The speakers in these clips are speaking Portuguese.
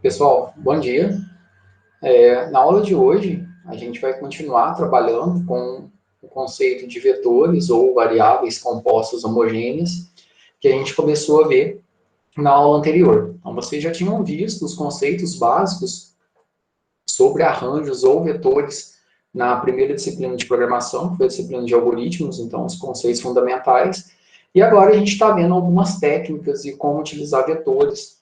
Pessoal, bom dia. Na aula de hoje, a gente vai continuar trabalhando com o conceito de vetores ou variáveis compostas homogêneas, que a gente começou a ver na aula anterior. Então, vocês já tinham visto os conceitos básicos sobre arranjos ou vetores na primeira disciplina de programação, que foi a disciplina de algoritmos, então, os conceitos fundamentais. E agora a gente está vendo algumas técnicas de como utilizar vetores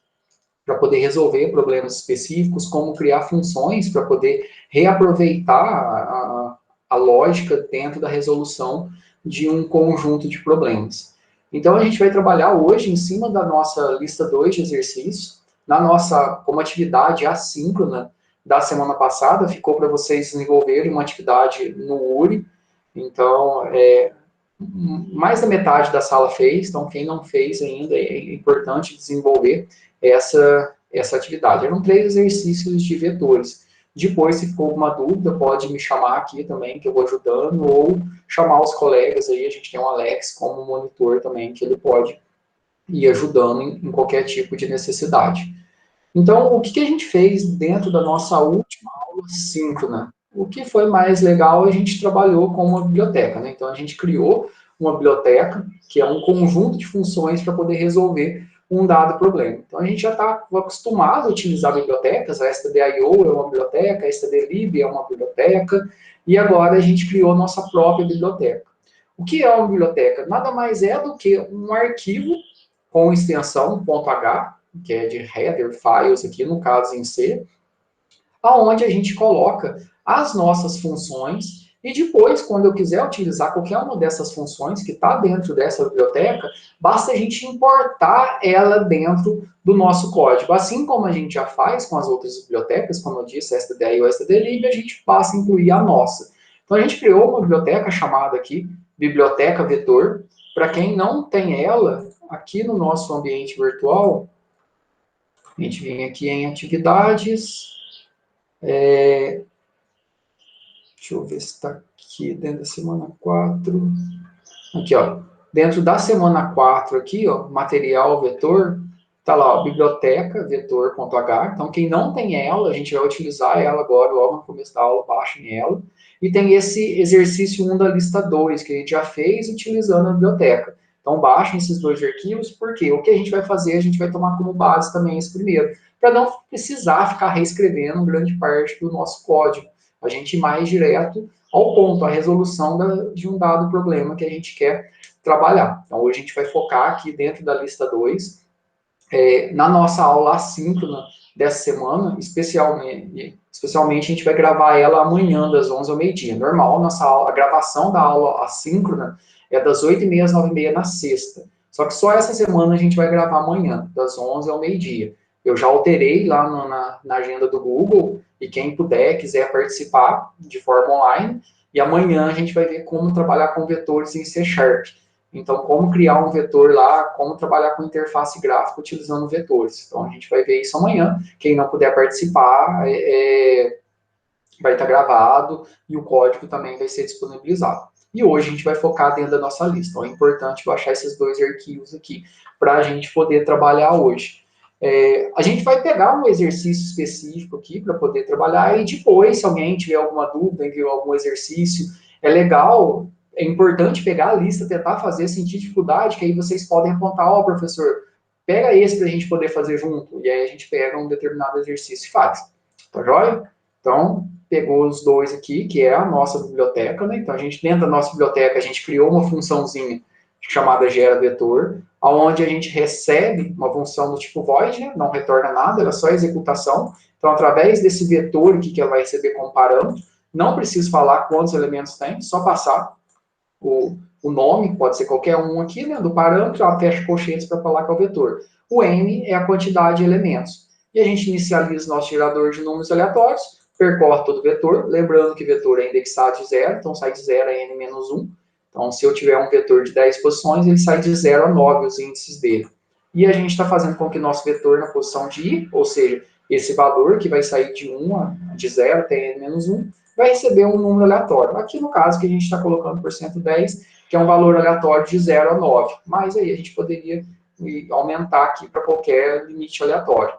para poder resolver problemas específicos, como criar funções para poder reaproveitar a lógica dentro da resolução de um conjunto de problemas. Então, a gente vai trabalhar hoje em cima da nossa lista 2 de exercícios, como atividade assíncrona da semana passada, ficou para vocês desenvolverem uma atividade no URI, então, mais da metade da sala fez, então quem não fez ainda é importante desenvolver essa atividade. Eram 3 exercícios de vetores. Depois, se ficou alguma dúvida, pode me chamar aqui também, que eu vou ajudando, ou chamar os colegas aí, a gente tem o Alex como monitor também, que ele pode ir ajudando em qualquer tipo de necessidade. Então, o que a gente fez dentro da nossa última aula síncrona? O que foi mais legal, a gente trabalhou com uma biblioteca, né? Então, a gente criou uma biblioteca, que é um conjunto de funções para poder resolver um dado problema. Então, a gente já está acostumado a utilizar bibliotecas, a stdio é uma biblioteca, a stdlib é uma biblioteca, e agora a gente criou nossa própria biblioteca. O que é uma biblioteca? Nada mais é do que um arquivo com extensão .h, que é de header files aqui, no caso em C, aonde a gente coloca as nossas funções e depois, quando eu quiser utilizar qualquer uma dessas funções que está dentro dessa biblioteca, basta a gente importar ela dentro do nosso código. Assim como a gente já faz com as outras bibliotecas, como eu disse, stdi ou stdlib, a gente passa a incluir a nossa. Então, a gente criou uma biblioteca chamada aqui Biblioteca Vetor. Para quem não tem ela, aqui no nosso ambiente virtual, a gente vem aqui em atividades. Deixa eu ver se está aqui dentro da semana 4. Aqui, ó. Dentro da semana 4 aqui, ó, material vetor, tá lá, ó, biblioteca vetor.h. Então, quem não tem ela, a gente vai utilizar ela agora, logo no começo da aula, baixem ela. E tem esse exercício 1 da lista 2, que a gente já fez utilizando a biblioteca. Então, baixem esses 2 arquivos, porque o que a gente vai fazer, a gente vai tomar como base também esse primeiro, para não precisar ficar reescrevendo grande parte do nosso código. A gente ir mais direto ao ponto, a resolução de um dado problema que a gente quer trabalhar. Então, hoje a gente vai focar aqui dentro da lista 2, na nossa aula assíncrona dessa semana, especialmente a gente vai gravar ela amanhã, das 11 ao meio-dia. Normal, a gravação da aula assíncrona é das 8h30 às 9h30 na sexta. Só que só essa semana a gente vai gravar amanhã, das 11 ao meio-dia. Eu já alterei lá na agenda do Google, e quem puder, quiser participar de forma online, e amanhã a gente vai ver como trabalhar com vetores em C#. Então, como criar um vetor lá, como trabalhar com interface gráfica utilizando vetores. Então, a gente vai ver isso amanhã. Quem não puder participar, vai estar gravado e o código também vai ser disponibilizado. E hoje a gente vai focar dentro da nossa lista. Então, é importante baixar esses 2 arquivos aqui para a gente poder trabalhar hoje. A gente vai pegar um exercício específico aqui para poder trabalhar e depois, se alguém tiver alguma dúvida, enviou algum exercício, é legal, é importante pegar a lista, tentar fazer, sentir dificuldade, que aí vocês podem apontar, ó, professor, pega esse para a gente poder fazer junto, e aí a gente pega um determinado exercício e faz. Tá joia? Então, pegou os 2 aqui, que é a nossa biblioteca, né? Então, dentro da nossa biblioteca, a gente criou uma funçãozinha chamada geraVetor, onde a gente recebe uma função do tipo void, né? Não retorna nada, ela é só executação. Então, através desse vetor aqui que ela vai receber como parâmetro, não preciso falar quantos elementos tem, só passar o nome, pode ser qualquer um aqui, né, do parâmetro, ela fecha colchetes para falar que é o vetor. O n é a quantidade de elementos. E a gente inicializa o nosso gerador de números aleatórios, percorre todo o vetor, lembrando que vetor é indexado de 0, então sai de 0 a n-1. Então, se eu tiver um vetor de 10 posições, ele sai de 0 a 9, os índices dele. E a gente está fazendo com que o nosso vetor na posição de i, ou seja, esse valor que vai sair de 0 até n-1, vai receber um número aleatório. Aqui, no caso, que a gente está colocando por 110, que é um valor aleatório de 0 a 9. Mas aí a gente poderia aumentar aqui para qualquer limite aleatório.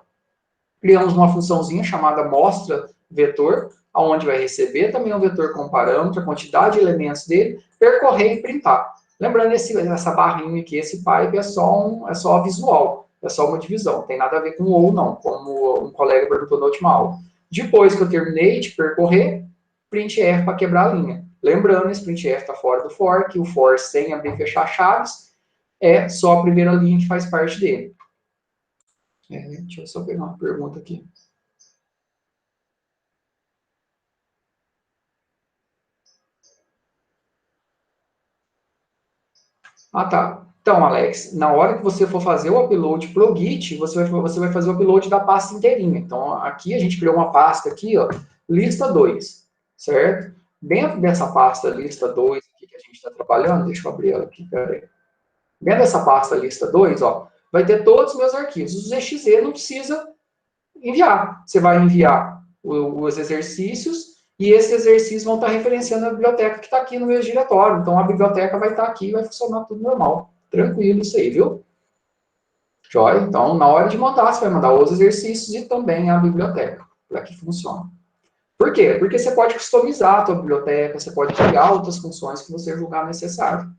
criamos uma funçãozinha chamada mostra vetor, aonde vai receber também um vetor com parâmetro, a quantidade de elementos dele, percorrer e printar. Lembrando, essa barrinha aqui, esse pipe é só visual, é só uma divisão, não tem nada a ver com ou não, como um colega perguntou na última aula. Depois que eu terminei de percorrer, printf para quebrar a linha. Lembrando, esse printf está fora do for, que o for sem abrir e fechar chaves, é só a primeira linha que faz parte dele. Deixa eu só pegar uma pergunta aqui. Ah, tá. Então, Alex, na hora que você for fazer o upload para o Git, você vai fazer o upload da pasta inteirinha. Então, aqui a gente criou uma pasta aqui, ó, lista 2, certo? Dentro dessa pasta lista 2 aqui que a gente está trabalhando, deixa eu abrir ela aqui, peraí. Dentro dessa pasta lista 2, ó, vai ter todos os meus arquivos. Os exe não precisa enviar. Você vai enviar os exercícios e esses exercícios vão estar referenciando a biblioteca que está aqui no meu diretório. Então, a biblioteca vai estar aqui e vai funcionar tudo normal. Tranquilo isso aí, viu? Joia? Então, na hora de mandar, você vai mandar os exercícios e também a biblioteca, para que funcione. Por quê? Porque você pode customizar a sua biblioteca, você pode criar outras funções que você julgar necessário.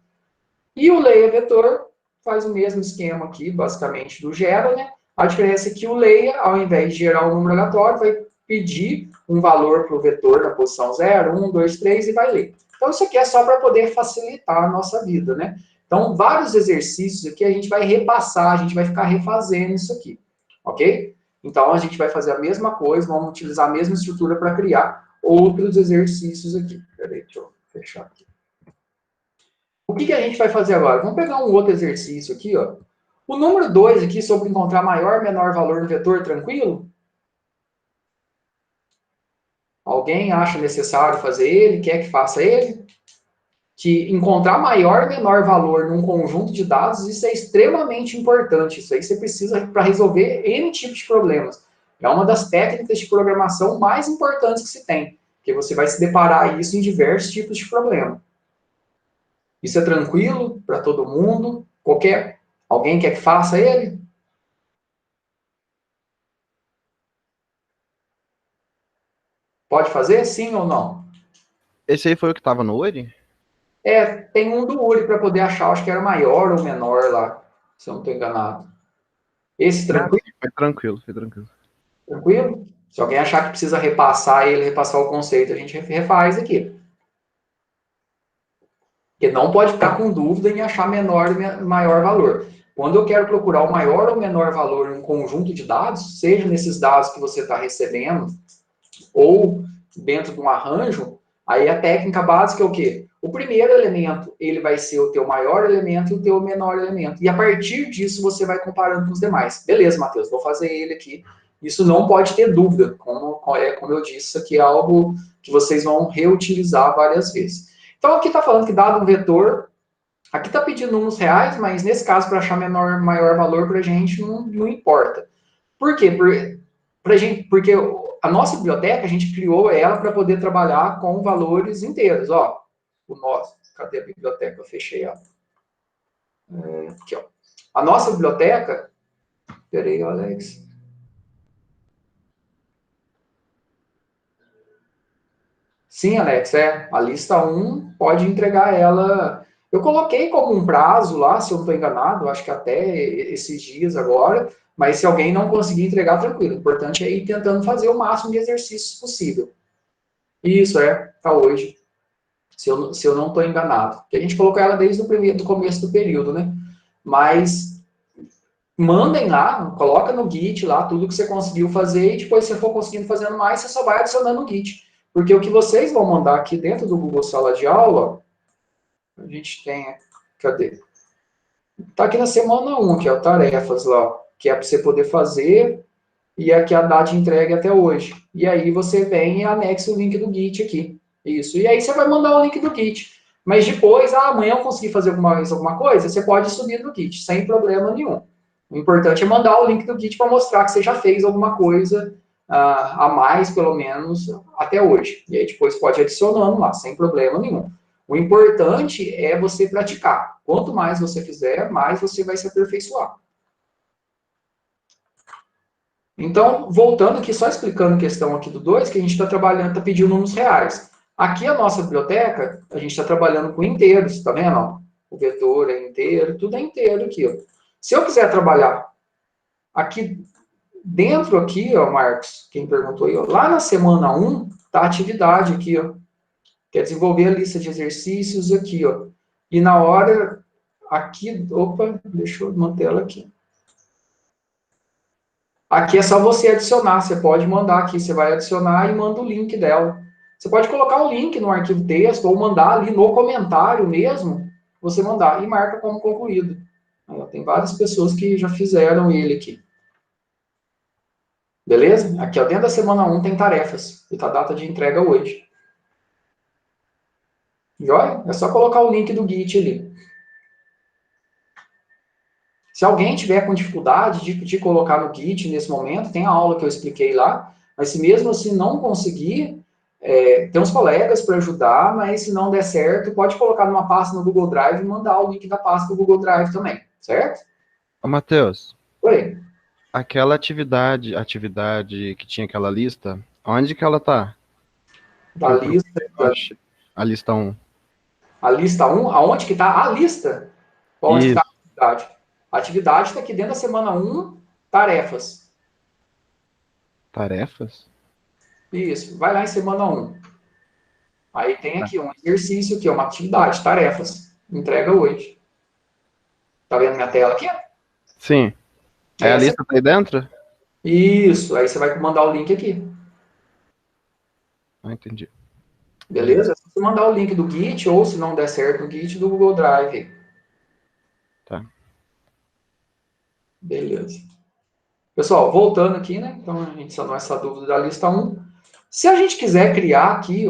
E o leia vetor faz o mesmo esquema aqui, basicamente, do gera, né? A diferença é que o leia, ao invés de gerar um número aleatório, vai pedir um valor para o vetor na posição 0, 1, 2, 3 e vai ler. Então, isso aqui é só para poder facilitar a nossa vida, né? Então, vários exercícios aqui a gente vai repassar, a gente vai ficar refazendo isso aqui, ok? Então, a gente vai fazer a mesma coisa, vamos utilizar a mesma estrutura para criar outros exercícios aqui. Peraí, deixa eu fechar aqui. O que a gente vai fazer agora? Vamos pegar um outro exercício aqui, ó. O número 2 aqui, sobre encontrar maior ou menor valor no vetor, tranquilo? Alguém acha necessário fazer ele? Quer que faça ele? Que encontrar maior ou menor valor num conjunto de dados, isso é extremamente importante. Isso aí você precisa para resolver N tipos de problemas. É uma das técnicas de programação mais importantes que se tem, porque você vai se deparar isso em diversos tipos de problema. Isso é tranquilo para todo mundo? Alguém quer que faça ele? Pode fazer? Sim ou não? Esse aí foi o que tava no Word? Tem um do URI para poder achar, acho que era maior ou menor lá, se eu não estou enganado. Esse Ah, tranquilo? sim, foi tranquilo, foi tranquilo. Tranquilo? Se alguém achar que precisa repassar ele, repassar o conceito, a gente refaz aqui. Porque não pode ficar com dúvida em achar menor e maior valor. Quando eu quero procurar o maior ou menor valor em um conjunto de dados, seja nesses dados que você está recebendo, ou dentro de um arranjo, aí a técnica básica é o quê? O primeiro elemento, ele vai ser o teu maior elemento e o teu menor elemento. E a partir disso, você vai comparando com os demais. Beleza, Matheus, vou fazer ele aqui. Isso não pode ter dúvida. Como eu disse, isso aqui é algo que vocês vão reutilizar várias vezes. Então, aqui está falando que dado um vetor, aqui está pedindo números reais, mas nesse caso, para achar maior valor para a gente, não importa. Por quê? Porque a nossa biblioteca, a gente criou ela para poder trabalhar com valores inteiros. Ó, cadê a biblioteca? Eu fechei ela. Aqui, ó. A nossa biblioteca, peraí, Alex. Sim, Alex, a lista 1 pode entregar ela. Eu coloquei como um prazo lá, se eu não estou enganado, acho que até esses dias agora, mas se alguém não conseguir entregar, tranquilo. O importante é ir tentando fazer o máximo de exercícios possível. Isso, tá hoje. Se eu não estou enganado. Porque a gente colocou ela desde do começo do período, né? Mas mandem lá, coloca no Git lá tudo que você conseguiu fazer e depois, se você for conseguindo fazendo mais, você só vai adicionando no Git. Porque o que vocês vão mandar aqui dentro do Google Sala de Aula, a gente tem, cadê? Tá aqui na semana 1, que é o tarefas lá, que é para você poder fazer e aqui a data de entrega até hoje. E aí você vem e anexa o link do Git aqui. Isso. E aí você vai mandar o link do Git. Mas depois, amanhã eu consegui fazer alguma coisa, você pode subir no Git, sem problema nenhum. O importante é mandar o link do Git para mostrar que você já fez alguma coisa a mais, pelo menos, até hoje. E aí depois pode ir adicionando lá, sem problema nenhum. O importante é você praticar. Quanto mais você fizer, mais você vai se aperfeiçoar. Então, voltando aqui, só explicando a questão aqui do 2, que a gente está trabalhando, está pedindo números reais. Aqui a nossa biblioteca, a gente está trabalhando com inteiros, tá vendo? Ó? O vetor é inteiro, tudo é inteiro aqui. Ó. Se eu quiser trabalhar aqui dentro aqui, ó, Marcos, quem perguntou aí, ó, lá na semana 1, tá a atividade aqui, ó. Quer desenvolver a lista de exercícios aqui, ó. E na hora, aqui, opa, deixa eu manter ela aqui. Aqui é só você adicionar, você pode mandar aqui, você vai adicionar e manda o link dela. Você pode colocar o link no arquivo texto ou mandar ali no comentário mesmo, você mandar e marca como concluído. Tem várias pessoas que já fizeram ele aqui. Beleza? Aqui, ó, dentro da semana 1 tem tarefas. E tá a data de entrega hoje. Joia? É só colocar o link do Git ali. Se alguém tiver com dificuldade de colocar no Git nesse momento, tem a aula que eu expliquei lá, mas se mesmo assim não conseguir, tem uns colegas para ajudar, mas se não der certo, pode colocar numa pasta no Google Drive e mandar o link da pasta do Google Drive também, certo? Ô, Matheus, Oi. aquela atividade que tinha aquela lista, onde que ela tá? Da Que eu lista, procurei, eu acho. A lista 1. a lista 1, aonde que está a lista? Onde que está Isso, a atividade? A atividade está aqui dentro da semana 1, tarefas. tarefas? Isso, vai lá em semana 1. Aí tem Tá. aqui um exercício, que é uma atividade, tarefas. Entrega hoje. Tá vendo minha tela aqui? Sim. Aí a Essa. lista tá aí dentro? Isso, aí você vai mandar o link aqui. Ah, entendi. Beleza. Beleza? Se você mandar o link do Git, ou se não der certo o Git, do Google Drive. Tá. Beleza. Pessoal, voltando aqui, né? Então, a gente sanou essa dúvida da lista 1. Se a gente quiser criar aqui,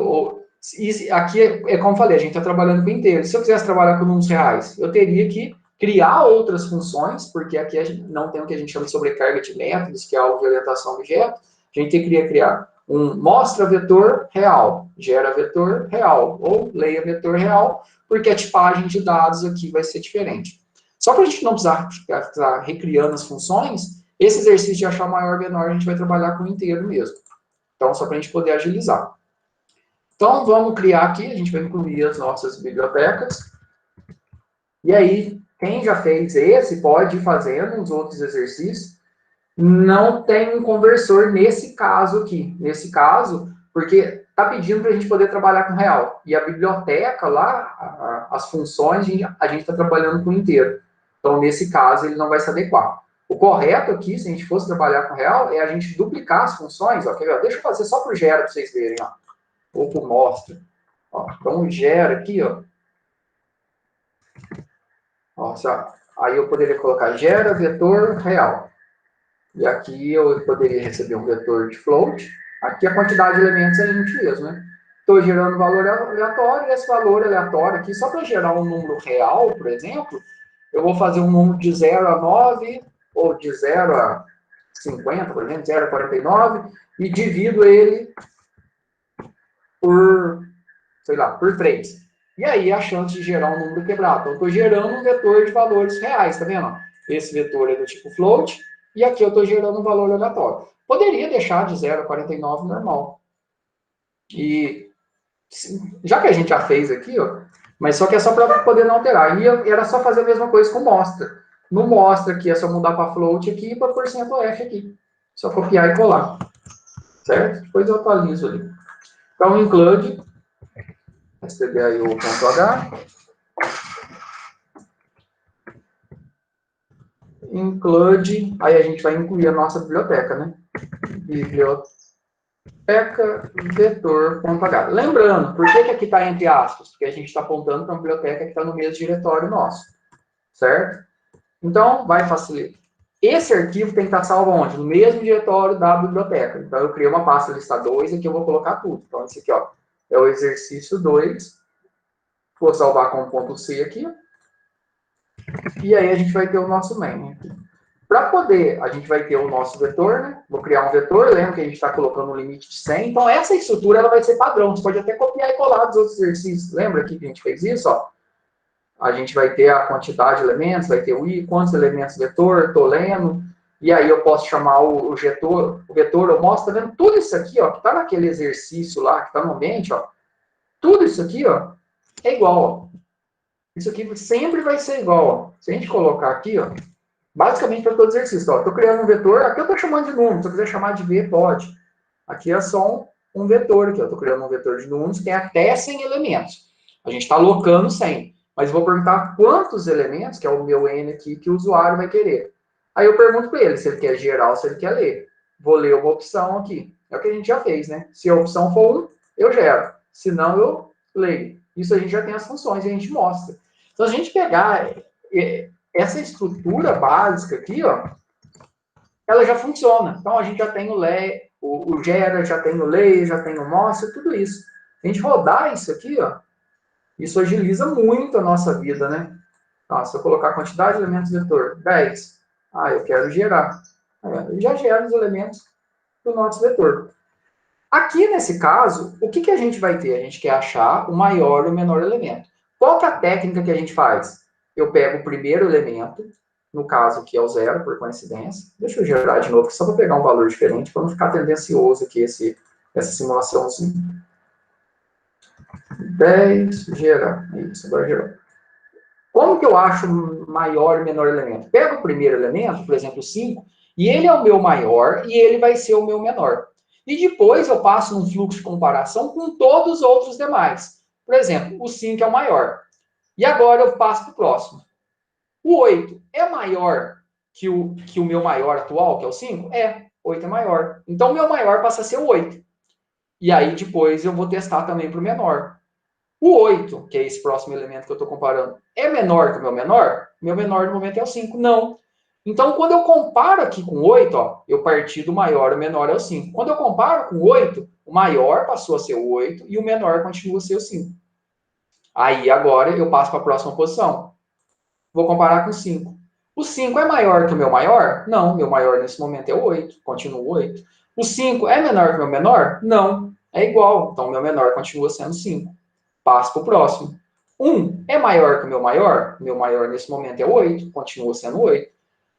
aqui é como eu falei, a gente está trabalhando com inteiro. Se eu quisesse trabalhar com números reais, eu teria que criar outras funções, porque aqui a gente não tem o que a gente chama de sobrecarga de métodos, que é algo de orientação a objeto. A gente teria que criar um mostra vetor real, gera vetor real, ou leia vetor real, porque a tipagem de dados aqui vai ser diferente. Só para a gente não precisar ficar recriando as funções, esse exercício de achar maior ou menor, a gente vai trabalhar com inteiro mesmo. Então, só para a gente poder agilizar. Então, vamos criar aqui, a gente vai incluir as nossas bibliotecas. E aí, quem já fez esse, pode ir fazendo os outros exercícios. Não tem um conversor nesse caso aqui. Nesse caso, porque está pedindo para a gente poder trabalhar com real. E a biblioteca lá, as funções, a gente está trabalhando com inteiro. Então, nesse caso, ele não vai se adequar. O correto aqui, se a gente fosse trabalhar com real, é a gente duplicar as funções. Ó, deixa eu fazer só por gera para vocês verem. Ó. Ou por mostra. Ó, então, gera aqui, ó. Ó, aí eu poderia colocar gera vetor real. E aqui eu poderia receber um vetor de float. Aqui a quantidade de elementos é a gente mesmo, né? Estou gerando valor aleatório, e esse valor aleatório aqui, só para gerar um número real, por exemplo, eu vou fazer um número de 0 a 9, ou de 0 a 50, por exemplo, 0 a 49, e divido ele por, sei lá, por 3. E aí a chance de gerar um número quebrado. Então, eu estou gerando um vetor de valores reais, tá vendo? Esse vetor é do tipo float, e aqui eu estou gerando um valor aleatório. Poderia deixar de 0 a 49 normal. E já que a gente já fez aqui, ó, mas só que é só para poder não alterar. E era só fazer a mesma coisa com mostra. No mostra aqui é só mudar para float aqui e para %f aqui. Só copiar e colar. Certo? Depois eu atualizo ali. Então, include, receber aí o ponto H. Include, aí a gente vai incluir a nossa biblioteca, né? Biblioteca vetor.h. Lembrando, por que aqui está entre aspas? Porque a gente está apontando para uma biblioteca que está no mesmo diretório nosso, certo? Então, vai facilitar. Esse arquivo tem que estar salvo onde? No mesmo diretório da biblioteca. Então, eu criei uma pasta lista 2, aqui eu vou colocar tudo. Então, esse aqui, ó, é o exercício 2. Vou salvar com ponto .c aqui. E aí a gente vai ter o nosso main. Para poder, a gente vai ter o nosso vetor, né? Vou criar um vetor, lembra que a gente está colocando um limite de 100. Então, essa estrutura ela vai ser padrão. Você pode até copiar e colar dos outros exercícios. Lembra aqui que a gente fez isso? Ó? A gente vai ter a quantidade de elementos, vai ter o i, quantos elementos vetor, estou lendo. E aí eu posso chamar o vetor, eu mostro, tá vendo? Tudo isso aqui, ó, que tá naquele exercício lá, que tá no ambiente, ó, tudo isso aqui, ó, é igual, ó. Isso aqui sempre vai ser igual, ó. Se a gente colocar aqui, ó, basicamente para todo exercício, ó, estou criando um vetor, aqui eu estou chamando de número, se eu quiser chamar de V, pode. Aqui é só um vetor, aqui, eu estou criando um vetor de números que tem até 100 elementos. A gente está alocando 100, mas eu vou perguntar quantos elementos, que é o meu N aqui, que o usuário vai querer. Aí eu pergunto para ele se ele quer gerar ou se ele quer ler. Vou ler uma opção aqui. É o que a gente já fez, né? Se a opção for 1, eu gero. Se não, eu leio. Isso a gente já tem as funções e a gente mostra. Então, a gente pegar essa estrutura básica aqui, ó, ela já funciona. Então, a gente já tem o gera, já tem o lei, já tem o mostra, tudo isso. Se a gente rodar isso aqui, ó, isso agiliza muito a nossa vida, né? Então, se eu colocar a quantidade de elementos do vetor, 10. Ah, eu quero gerar. Eu já gera os elementos do nosso vetor. Aqui, nesse caso, o que a gente vai ter? A gente quer achar o maior e o menor elemento. Qual que é a técnica que a gente faz? Eu pego o primeiro elemento, no caso aqui é o 0, por coincidência. Deixa eu gerar de novo, só para pegar um valor diferente, para não ficar tendencioso aqui essa simulaçãozinha. 10, gerar. Isso, agora gerou. Como que eu acho o maior e menor elemento? Pego o primeiro elemento, por exemplo, 5, e ele é o meu maior e ele vai ser o meu menor. E depois eu passo um fluxo de comparação com todos os outros demais. Por exemplo, o 5 é o maior. E agora eu passo para o próximo. O 8 é maior que o meu maior atual, que é o 5? É, 8 é maior. Então o meu maior passa a ser o 8. E aí depois eu vou testar também para o menor. O 8, que é esse próximo elemento que eu estou comparando, é menor que o meu menor? Meu menor no momento é o 5. Não. Então, quando eu comparo aqui com 8, ó, eu parti do maior, o menor é o 5. Quando eu comparo com 8, o maior passou a ser o 8 e o menor continua a ser o 5. Aí, agora, eu passo para a próxima posição. Vou comparar com 5. O 5 é maior que o meu maior? Não, meu maior nesse momento é o 8, continua o 8. O 5 é menor que o meu menor? Não, é igual. Então, o meu menor continua sendo 5. Passo para o próximo. 1 é maior que o meu maior? Meu maior nesse momento é 8, continua sendo 8.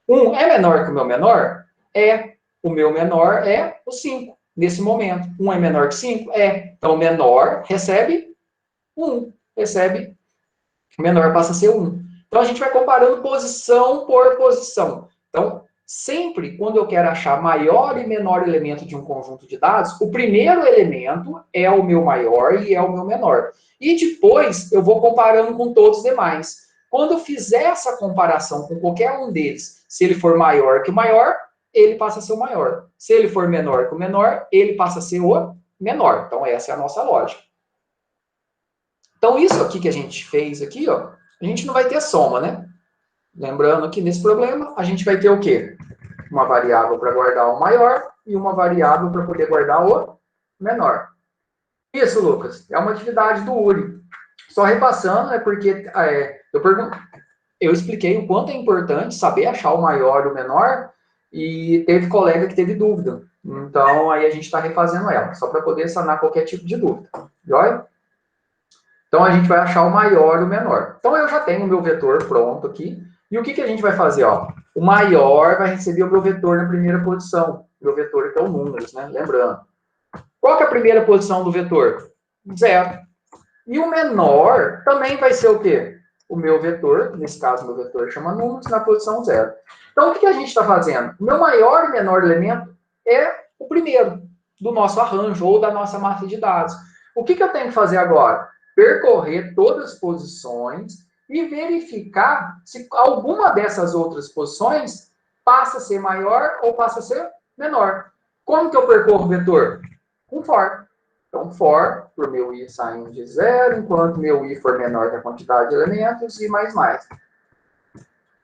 1 é menor que o meu menor? É. O meu menor é o 5, nesse momento. 1 é menor que 5? É. Então, o menor recebe 1. Recebe, o menor passa a ser 1. Então, a gente vai comparando posição por posição. Então, sempre quando eu quero achar maior e menor elemento de um conjunto de dados, o primeiro elemento é o meu maior e é o meu menor. E depois eu vou comparando com todos os demais. Quando eu fizer essa comparação com qualquer um deles, se ele for maior que o maior, ele passa a ser o maior. Se ele for menor que o menor, ele passa a ser o menor. Então, essa é a nossa lógica. Então, isso aqui que a gente fez aqui, ó, a gente não vai ter soma, né? Lembrando que nesse problema, a gente vai ter o quê? Uma variável para guardar o maior e uma variável para poder guardar o menor. Isso, Lucas, é uma atividade do URI. Só repassando, é porque eu expliquei o quanto é importante saber achar o maior e o menor, e teve colega que teve dúvida. Então, aí a gente está refazendo ela, só para poder sanar qualquer tipo de dúvida. Joia? Então, a gente vai achar o maior e o menor. Então, eu já tenho o meu vetor pronto aqui. E o que a gente vai fazer? Ó? O maior vai receber o meu vetor na primeira posição. O meu vetor aqui é o números, né? Lembrando. Qual que é a primeira posição do vetor? 0. E o menor também vai ser o quê? O meu vetor, nesse caso, meu vetor chama números, na posição 0. Então, o que a gente está fazendo? O meu maior e menor elemento é o primeiro do nosso arranjo ou da nossa massa de dados. O que eu tenho que fazer agora? Percorrer todas as posições e verificar se alguma dessas outras posições passa a ser maior ou passa a ser menor. Como que eu percorro o vetor? Com for. Então, for, por meu i saindo de 0, enquanto meu i for menor que a quantidade de elementos, e mais.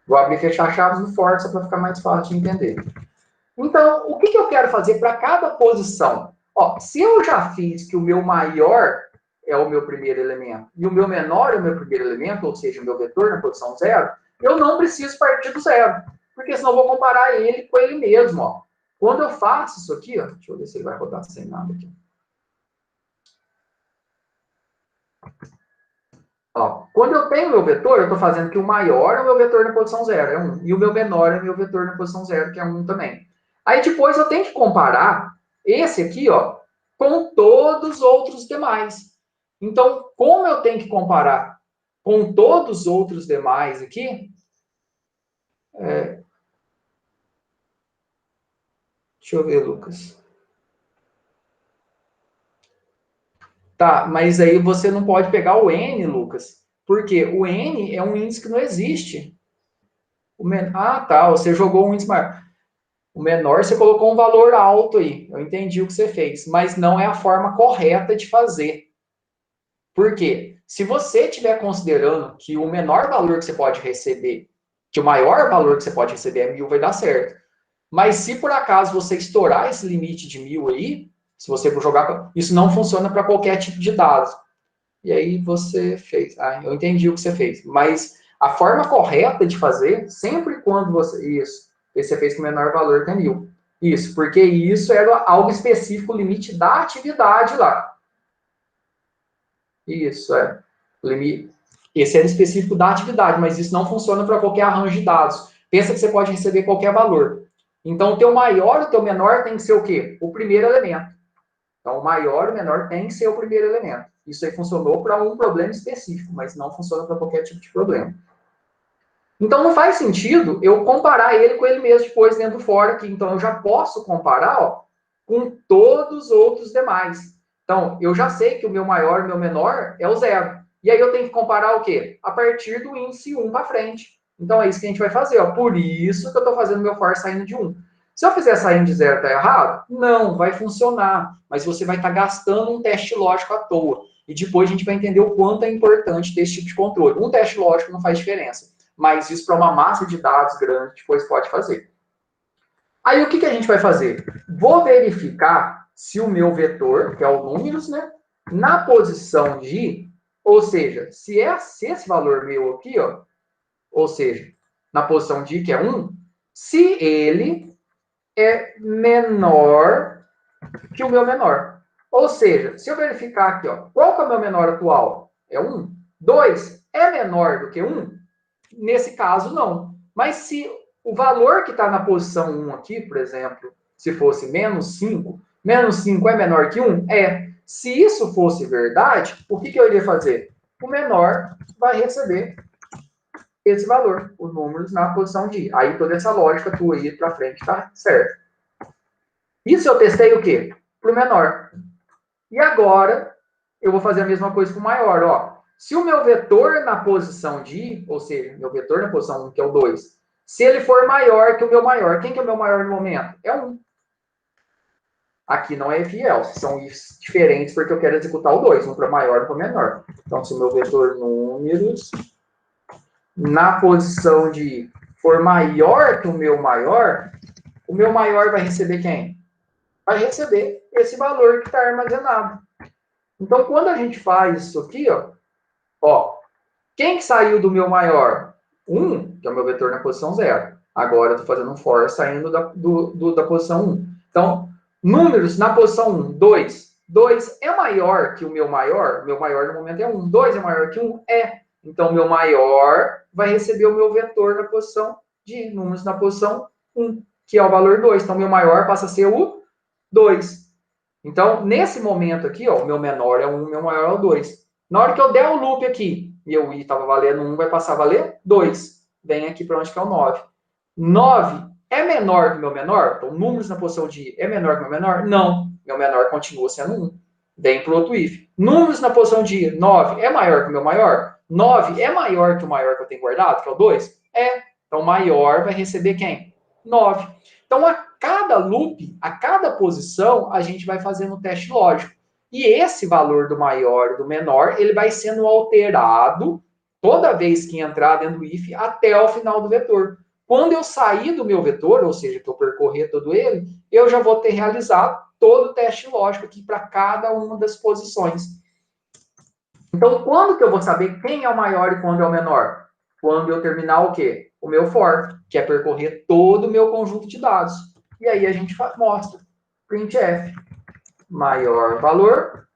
Vou abrir e fechar chaves no for, só para ficar mais fácil de entender. Então, o que eu quero fazer para cada posição? Ó, se eu já fiz que o meu maior é o meu primeiro elemento e o meu menor é o meu primeiro elemento, ou seja, o meu vetor na posição 0, eu não preciso partir do 0, porque senão eu vou comparar ele com ele mesmo. Ó. Quando eu faço isso aqui, ó, deixa eu ver se ele vai rodar sem nada aqui. Ó, quando eu tenho meu vetor, eu estou fazendo que o maior é o meu vetor na posição 0, é 1. E o meu menor é o meu vetor na posição 0, que é 1 também. Aí depois eu tenho que comparar esse aqui, ó, com todos os outros demais. Então, como eu tenho que comparar com todos os outros demais aqui, deixa eu ver, Lucas. Tá, mas aí você não pode pegar o N, Lucas, porque o N é um índice que não existe. Ah, tá, você jogou um índice maior. O menor você colocou um valor alto aí. Eu entendi o que você fez, mas não é a forma correta de fazer. Por quê? Se você estiver considerando que o menor valor que você pode receber, que o maior valor que você pode receber é 1000, vai dar certo. Mas se por acaso você estourar esse limite de 1000 aí, se você for jogar, isso não funciona para qualquer tipo de dados. E aí você fez. Ah, eu entendi o que você fez. Mas a forma correta de fazer, sempre quando você. Isso. Você fez com o menor valor que é 1000. Isso, porque isso era algo específico, o limite da atividade lá. Isso, é. O limite. Esse era específico da atividade, mas isso não funciona para qualquer arranjo de dados. Pensa que você pode receber qualquer valor. Então, o teu maior e o teu menor tem que ser o quê? O primeiro elemento. Então, o maior e o menor tem que ser o primeiro elemento. Isso aí funcionou para um problema específico, mas não funciona para qualquer tipo de problema. Então, não faz sentido eu comparar ele com ele mesmo depois dentro do for aqui. Então, eu já posso comparar, ó, com todos os outros demais. Então, eu já sei que o meu maior e o meu menor é o 0. E aí eu tenho que comparar o quê? A partir do índice 1 para frente. Então, é isso que a gente vai fazer. Ó. Por isso que eu estou fazendo meu for saindo de 1. Se eu fizer saindo de 0, tá errado? Não, vai funcionar. Mas você vai estar gastando um teste lógico à toa. E depois a gente vai entender o quanto é importante ter esse tipo de controle. Um teste lógico não faz diferença. Mas isso para uma massa de dados grande depois pode fazer. Aí o que a gente vai fazer? Vou verificar se o meu vetor, que é o números, né, na posição de, ou seja, se esse valor meu aqui, ó, ou seja, na posição de que é 1, se ele é menor que o meu menor. Ou seja, se eu verificar aqui, ó, qual que é o meu menor atual? É 1. 2 é menor do que 1? Nesse caso, não. Mas se o valor que está na posição 1 aqui, por exemplo, se fosse menos 5 é menor que 1? É. Se isso fosse verdade, o que eu iria fazer? O menor vai receber esse valor, os números na posição de I. Aí toda essa lógica tua aí para frente está certo. Isso eu testei o quê? Para o menor. E agora, eu vou fazer a mesma coisa com o maior. Ó. Se o meu vetor na posição de, ou seja, meu vetor na posição 1, que é o 2, se ele for maior que o meu maior, quem que é o meu maior no momento? É 1. Aqui não é if e else, são ifs diferentes porque eu quero executar o 2, um para maior e um para menor. Então, se o meu vetor números na posição de for maior que o meu maior vai receber quem? Vai receber esse valor que está armazenado. Então, quando a gente faz isso aqui, ó, quem que saiu do meu maior? 1, que é o meu vetor na posição 0. Agora eu estou fazendo um for saindo da posição 1. Então, números na posição 1, 2. 2 é maior que o meu maior no momento é 1. 2 é maior que 1? É. Então, o meu maior vai receber o meu vetor na posição de números na posição 1, que é o valor 2. Então, meu maior passa a ser o 2. Então, nesse momento aqui, ó, o meu menor é 1, o meu maior é o 2. Na hora que eu der o loop aqui, e o i estava valendo 1, vai passar a valer 2. Vem aqui para onde que é o 9. 9 é menor que o meu menor? Então, números na posição de i é menor que o meu menor? Não. Meu menor continua sendo 1. Vem para o outro if. Números na posição de i, 9 é maior que o meu maior? 9 é maior que o maior que eu tenho guardado, que é o 2? É. Então, maior vai receber quem? 9. Então, a cada loop, a cada posição, a gente vai fazendo um teste lógico. E esse valor do maior e do menor, ele vai sendo alterado toda vez que entrar dentro do if até o final do vetor. Quando eu sair do meu vetor, ou seja, que eu percorrer todo ele, eu já vou ter realizado todo o teste lógico aqui para cada uma das posições. Então, quando que eu vou saber quem é o maior e quando é o menor? Quando eu terminar o quê? O meu for, que é percorrer todo o meu conjunto de dados. E aí a gente mostra printf, maior valor,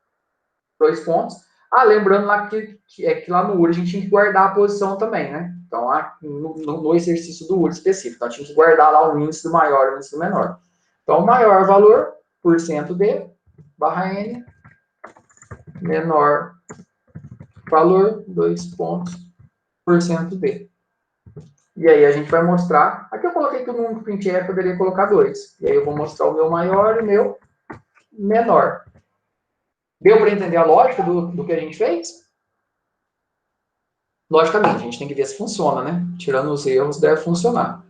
2 pontos. lembrando lá que lá no URI a gente tinha que guardar a posição também, né? Então, no exercício do URI específico. Então, tinha que guardar lá o índice do maior e o índice do menor. Então, maior valor, % D, barra N, menor valor, 2 pontos, % D. E aí a gente vai mostrar... Aqui eu coloquei que o número printf poderia colocar 2. E aí eu vou mostrar o meu maior e o meu menor. Deu para entender a lógica do que a gente fez? Logicamente, a gente tem que ver se funciona, né? Tirando os erros, deve funcionar.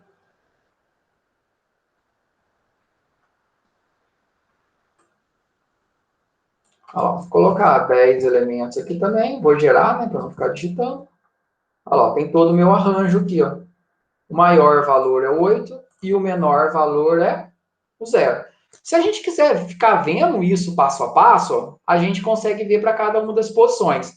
Ó, vou colocar 10 elementos aqui também. Vou gerar, né? Para não ficar digitando. Ó, tem todo o meu arranjo aqui, ó. O maior valor é 8 e o menor valor é o 0. Se a gente quiser ficar vendo isso passo a passo, ó, a gente consegue ver para cada uma das posições.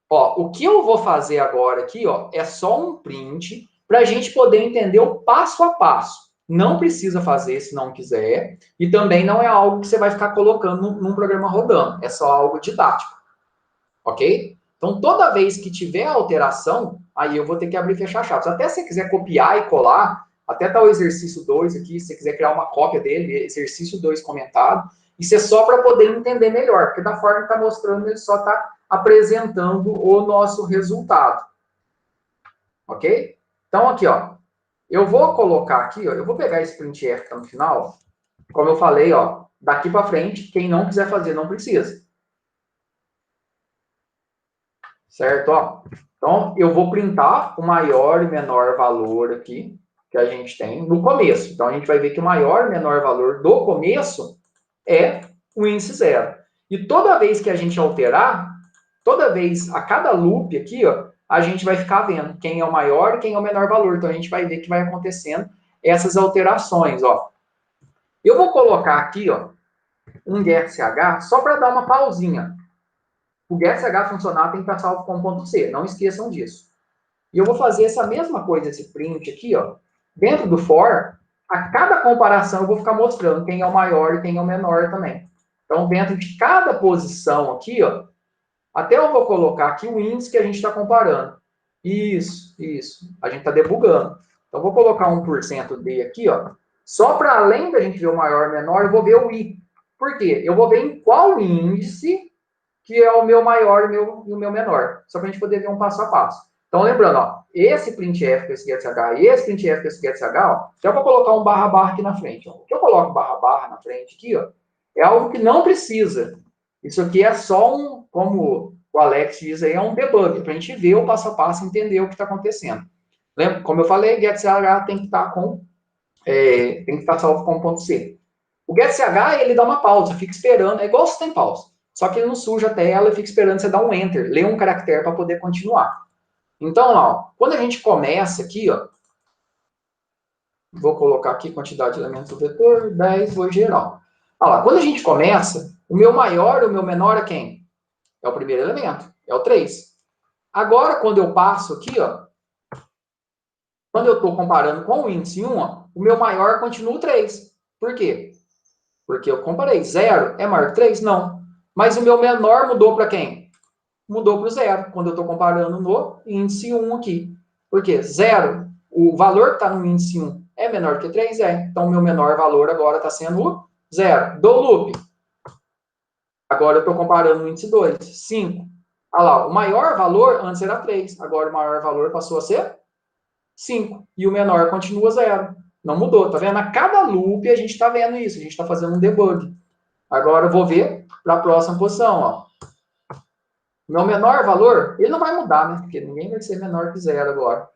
Ó, o que eu vou fazer agora aqui, ó, é só um print para a gente poder entender o passo a passo. Não precisa fazer se não quiser. E também não é algo que você vai ficar colocando num programa rodando. É só algo didático. Ok? Então, toda vez que tiver alteração, aí eu vou ter que abrir e fechar chaves. Até se você quiser copiar e colar, até tá o exercício 2 aqui, se você quiser criar uma cópia dele, exercício 2 comentado, isso é só para poder entender melhor, porque da forma que está mostrando, ele só está apresentando o nosso resultado. Ok? Então, aqui, ó, eu vou colocar aqui, ó, eu vou pegar esse printf que está no final, como eu falei, ó, daqui para frente, quem não quiser fazer, não precisa. Certo? Ó, então, eu vou printar o maior e menor valor aqui, que a gente tem no começo. Então, a gente vai ver que o maior e menor valor do começo é o índice 0. E toda vez que a gente alterar, toda vez, a cada loop aqui, ó, a gente vai ficar vendo quem é o maior e quem é o menor valor. Então, a gente vai ver que vai acontecendo essas alterações, ó. Eu vou colocar aqui, ó, um getch só para dar uma pausinha. O getch funcionar tem que estar salvo com ponto .c, não esqueçam disso. E eu vou fazer essa mesma coisa, esse print aqui, ó. Dentro do for, a cada comparação eu vou ficar mostrando quem é o maior e quem é o menor também. Então, dentro de cada posição aqui, ó, até eu vou colocar aqui o índice que a gente está comparando. Isso. A gente está debugando. Então, eu vou colocar 1% D aqui, ó. Só para além da gente ver o maior e o menor, eu vou ver o I. Por quê? Eu vou ver em qual índice que é o meu maior e o meu menor. Só para a gente poder ver um passo a passo. Então, lembrando, ó, esse printf com esse getch e esse printf com esse getch, ó, já vou colocar um barra aqui na frente. Ó. O que eu coloco barra na frente aqui, ó, é algo que não precisa. Isso aqui é só um, como o Alex diz aí, é um debug, para a gente ver o passo a passo e entender o que está acontecendo. Lembra? Como eu falei, getch tem que estar tem que estar salvo com ponto .c. O getch ele dá uma pausa, fica esperando, é igual se tem pausa. Só que ele não suja a tela e fica esperando você dar um enter, ler um caractere para poder continuar. Então, ó, quando a gente começa aqui, ó, vou colocar aqui quantidade de elementos do vetor, 10, vou geral. Olha lá, quando a gente começa, o meu maior e o meu menor é quem? É o primeiro elemento, é o 3. Agora, quando eu passo aqui, ó, quando eu estou comparando com o índice 1, ó, o meu maior continua o 3. Por quê? Porque eu comparei. 0 é maior que 3? Não. Mas o meu menor mudou para quem? Mudou para o 0, quando eu estou comparando no índice 1 aqui. Por quê? 0, o valor que está no índice 1 é menor que 3? É. Então, o meu menor valor agora está sendo o 0. Do loop. Agora eu estou comparando no índice 2. 5. Olha lá, o maior valor antes era 3. Agora o maior valor passou a ser 5. E o menor continua 0. Não mudou, tá vendo? A cada loop a gente está vendo isso. A gente está fazendo um debug. Agora eu vou ver para a próxima posição, ó. Meu menor valor, ele não vai mudar, né? Porque ninguém vai ser menor que 0 agora.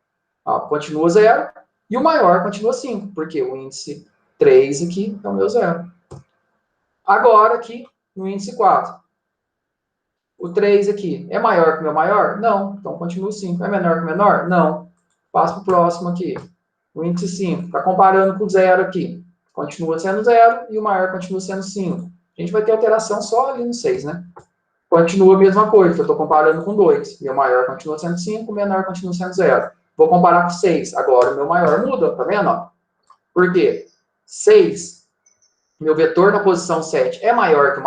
Ó, continua 0 e o maior continua 5, porque o índice 3 aqui é o meu 0. Agora aqui, no índice 4. O 3 aqui é maior que o meu maior? Não. Então continua 5. É menor que o menor? Não. Passo para o próximo aqui. O índice 5. Está comparando com o 0 aqui. Continua sendo 0 e o maior continua sendo 5. A gente vai ter alteração só ali no 6, né? Continua a mesma coisa, eu estou comparando com 2. Meu maior continua sendo 5, o menor continua sendo 0. Vou comparar com 6. Agora o meu maior muda, tá vendo? Ó? Por quê? 6, meu vetor na posição 7 é maior que o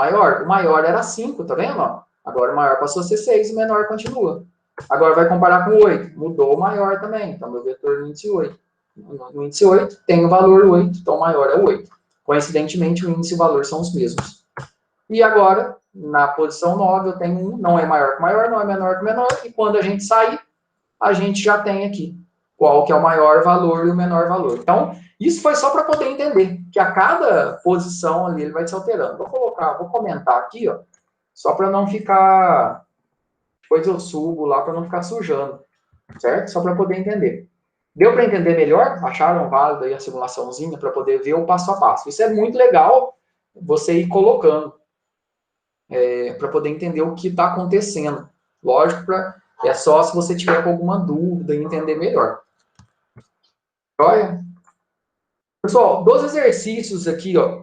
maior era 5, tá vendo? Ó? Agora o maior passou a ser 6, o menor continua. Agora vai comparar com 8. Mudou o maior também. Então, meu vetor no índice 8. No índice 8 tem o valor 8, então o maior é o 8. Coincidentemente, o índice e o valor são os mesmos. E agora, na posição 9, eu tenho 1, não é maior que o maior, não é menor que o menor. E quando a gente sair, a gente já tem aqui qual que é o maior valor e o menor valor. Então, isso foi só para poder entender que a cada posição ali ele vai se alterando. Vou comentar aqui, ó, só para não ficar. Depois eu subo lá para não ficar sujando, certo? Só para poder entender. Deu para entender melhor? Acharam válido aí a simulaçãozinha para poder ver o passo a passo? Isso é muito legal você ir colocando para poder entender o que está acontecendo. Lógico, é só se você tiver com alguma dúvida e entender melhor. Olha. Pessoal, dos exercícios aqui, ó,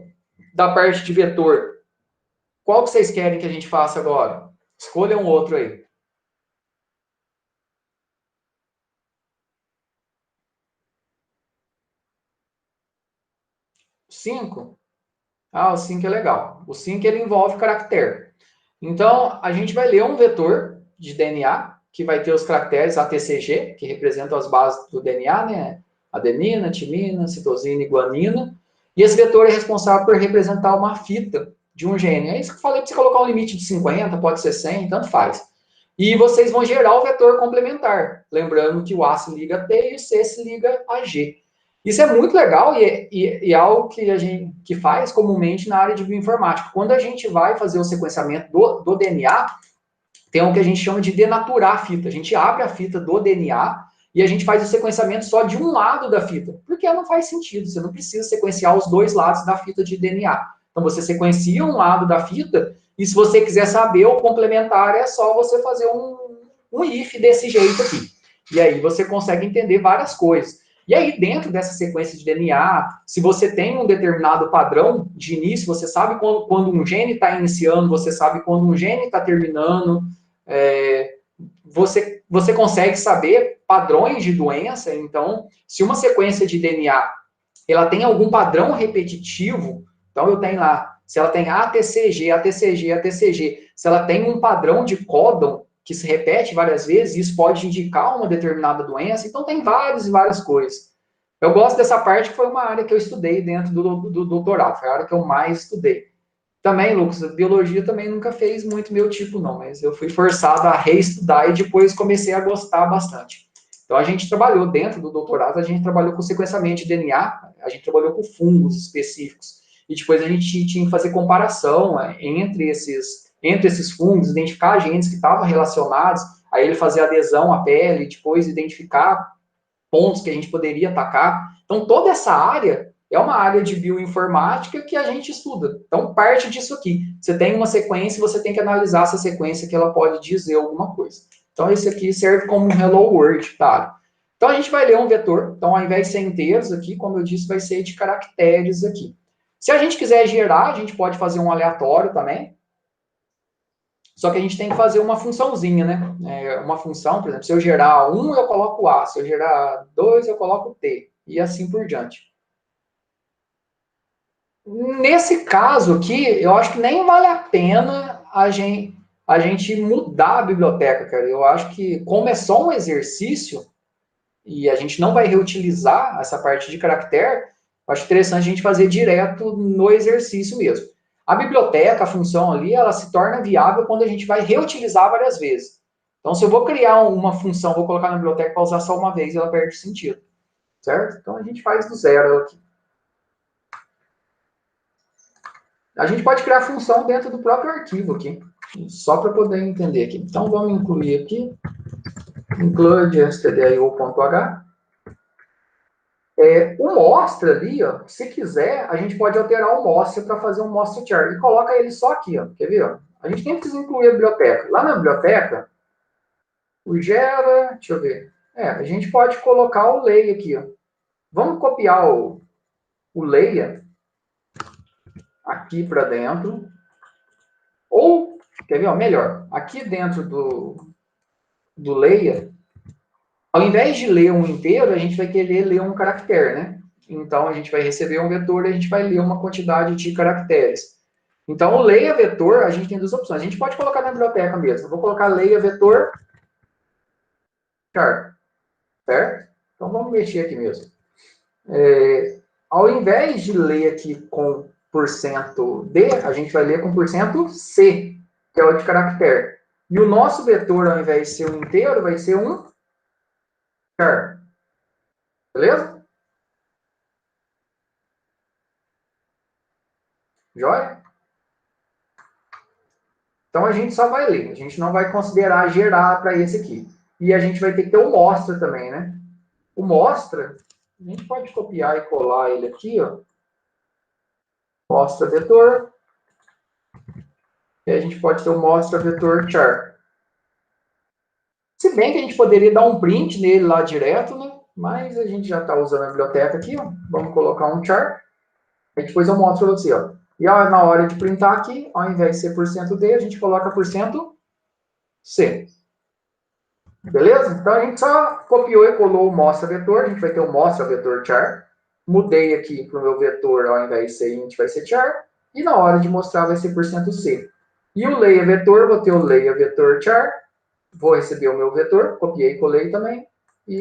da parte de vetor, qual que vocês querem que a gente faça agora? Escolha um outro aí. 5? Ah, o 5 é legal. O 5 ele envolve caractere. Então, a gente vai ler um vetor de DNA, que vai ter os caracteres ATCG, que representam as bases do DNA, né? Adenina, timina, citosina e guanina. E esse vetor é responsável por representar uma fita de um gene. É isso que eu falei para você colocar um limite de 50, pode ser 100, tanto faz. E vocês vão gerar o vetor complementar. Lembrando que o A se liga a T e o C se liga a G. Isso é muito legal e é algo que a gente que faz comumente na área de bioinformática. Quando a gente vai fazer o sequenciamento do DNA, tem o que a gente chama de denaturar a fita. A gente abre a fita do DNA e a gente faz o sequenciamento só de um lado da fita, porque não faz sentido, você não precisa sequenciar os dois lados da fita de DNA. Então você sequencia um lado da fita e se você quiser saber o complementar é só você fazer um if desse jeito aqui. E aí você consegue entender várias coisas. E aí, dentro dessa sequência de DNA, se você tem um determinado padrão de início, você sabe quando um gene está iniciando, você sabe quando um gene está terminando, você consegue saber padrões de doença. Então, se uma sequência de DNA ela tem algum padrão repetitivo, então eu tenho lá, se ela tem ATCG, ATCG, ATCG, se ela tem um padrão de códon que se repete várias vezes, isso pode indicar uma determinada doença. Então, tem várias e várias coisas. Eu gosto dessa parte, que foi uma área que eu estudei dentro do doutorado, foi a área que eu mais estudei. Também, Lucas, biologia também nunca fez muito meu tipo, não, mas eu fui forçado a reestudar e depois comecei a gostar bastante. Então, a gente trabalhou dentro do doutorado, a gente trabalhou com sequenciamento de DNA, a gente trabalhou com fungos específicos, e depois a gente tinha que fazer comparação entre esses fungos, identificar genes que estavam relacionados, aí ele fazia adesão à pele, depois identificar pontos que a gente poderia atacar. Então, toda essa área é uma área de bioinformática que a gente estuda. Então, parte disso aqui. Você tem uma sequência e você tem que analisar essa sequência que ela pode dizer alguma coisa. Então, esse aqui serve como um hello world, tá? Então, a gente vai ler um vetor. Então, ao invés de ser inteiros aqui, como eu disse, vai ser de caracteres aqui. Se a gente quiser gerar, a gente pode fazer um aleatório também. Só que a gente tem que fazer uma funçãozinha, né? Uma função, por exemplo, se eu gerar 1, eu coloco A. Se eu gerar 2, eu coloco T. E assim por diante. Nesse caso aqui, eu acho que nem vale a pena a gente mudar a biblioteca, cara. Eu acho que, como é só um exercício, e a gente não vai reutilizar essa parte de caractere, eu acho interessante a gente fazer direto no exercício mesmo. A biblioteca, a função ali, ela se torna viável quando a gente vai reutilizar várias vezes. Então, se eu vou criar uma função, vou colocar na biblioteca para usar só uma vez, ela perde sentido. Certo? Então, a gente faz do zero aqui. A gente pode criar função dentro do próprio arquivo aqui, só para poder entender aqui. Então, vamos incluir aqui, include stdio.h. O mostra ali, ó, se quiser, a gente pode alterar o mostra para fazer um mostra char. E coloca ele só aqui, ó. Quer ver? Ó? A gente nem precisa incluir a biblioteca. Lá na biblioteca, o gera, deixa eu ver. A gente pode colocar o lei aqui, ó. Vamos copiar o leia aqui para dentro. Ou, quer ver? Ó, melhor, aqui dentro do leia, ao invés de ler um inteiro, a gente vai querer ler um caractere, né? Então, a gente vai receber um vetor e a gente vai ler uma quantidade de caracteres. Então, o leia vetor, a gente tem duas opções. A gente pode colocar na biblioteca mesmo. Eu vou colocar leia vetor char, certo? Então, vamos mexer aqui mesmo. Ao invés de ler aqui com %D, a gente vai ler com %C, que é o de caractere. E o nosso vetor, ao invés de ser um inteiro, vai ser um char. Beleza? Joia? Então, a gente só vai ler. A gente não vai considerar gerar para esse aqui. E a gente vai ter que ter o mostra também, né? O mostra, a gente pode copiar e colar ele aqui, ó. Mostra vetor. E a gente pode ter o mostra vetor char. Se bem que a gente poderia dar um print nele lá direto, né? Mas a gente já está usando a biblioteca aqui, ó. Vamos colocar um char. E depois eu mostro para você, ó. E ó, na hora de printar aqui, ao invés de ser %D, a gente coloca %C. Beleza? Então a gente só copiou e colou o mostra vetor. A gente vai ter o mostra vetor char. Mudei aqui para o meu vetor, ao invés de ser int, vai ser char. E na hora de mostrar, vai ser %C. E o leia vetor, vou ter o leia vetor char. Vou receber o meu vetor, copiei e colei também. E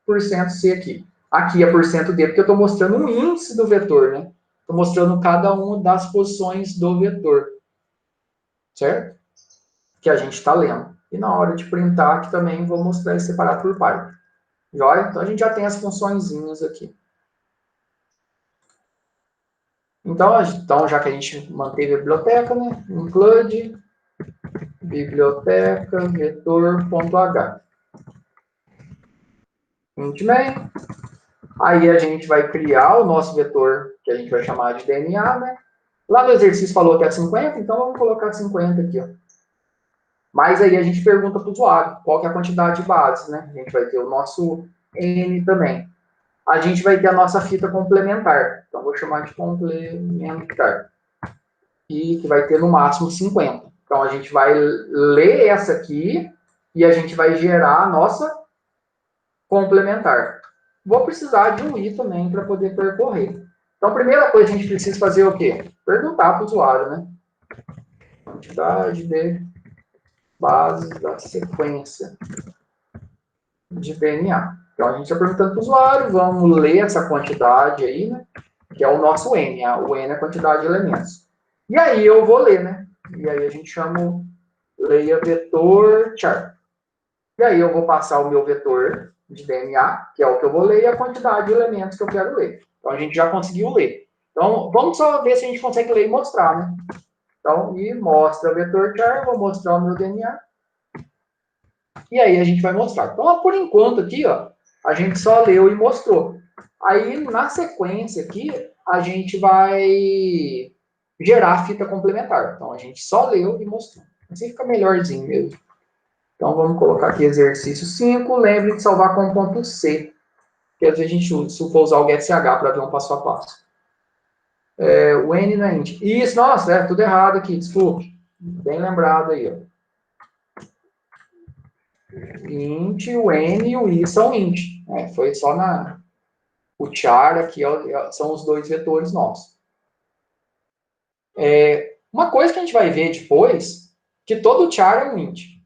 %C aqui. Aqui é %D, porque eu estou mostrando o índice do vetor, né? Estou mostrando cada uma das posições do vetor. Certo? Que a gente está lendo. E na hora de printar aqui também, vou mostrar ele separado por parte. Joia? Então a gente já tem as funçõezinhas aqui. Então, já que a gente manteve a biblioteca, né? Include biblioteca vetor.h. Int main. Aí a gente vai criar o nosso vetor, que a gente vai chamar de DNA, né? Lá no exercício falou que é 50, então vamos colocar 50 aqui, ó. Mas aí a gente pergunta para o usuário qual que é a quantidade de bases, né? A gente vai ter o nosso N também. A gente vai ter a nossa fita complementar. Então, vou chamar de complementar. E que vai ter no máximo 50. Então, a gente vai ler essa aqui e a gente vai gerar a nossa complementar. Vou precisar de um i também para poder percorrer. Então, a primeira coisa que a gente precisa fazer é o quê? Perguntar para o usuário, né? Quantidade de bases da sequência de DNA. Então, a gente está perguntando para o usuário, vamos ler essa quantidade aí, né? Que é o nosso N. O N é a quantidade de elementos. E aí eu vou ler, né? E aí a gente chama o leia vetor char. E aí eu vou passar o meu vetor de DNA, que é o que eu vou ler, e a quantidade de elementos que eu quero ler. Então, a gente já conseguiu ler. Então, vamos só ver se a gente consegue ler e mostrar, né? Então, e mostra o vetor char, vou mostrar o meu DNA. E aí a gente vai mostrar. Então, por enquanto aqui, ó, a gente só leu e mostrou. Aí, na sequência aqui, a gente vai gerar a fita complementar. Então, a gente só leu e mostrou. Assim fica melhorzinho mesmo. Então, vamos colocar aqui exercício 5. Lembre de salvar com ponto C. Que às vezes a gente usa, se for usar o GetSH para ver um passo a passo. O N na int. Isso, nossa, tudo errado aqui, desculpe. Bem lembrado aí, ó. Int, o N e o I são int. Foi só na... O char aqui são os dois vetores nossos. Uma coisa que a gente vai ver depois, que todo char é um int.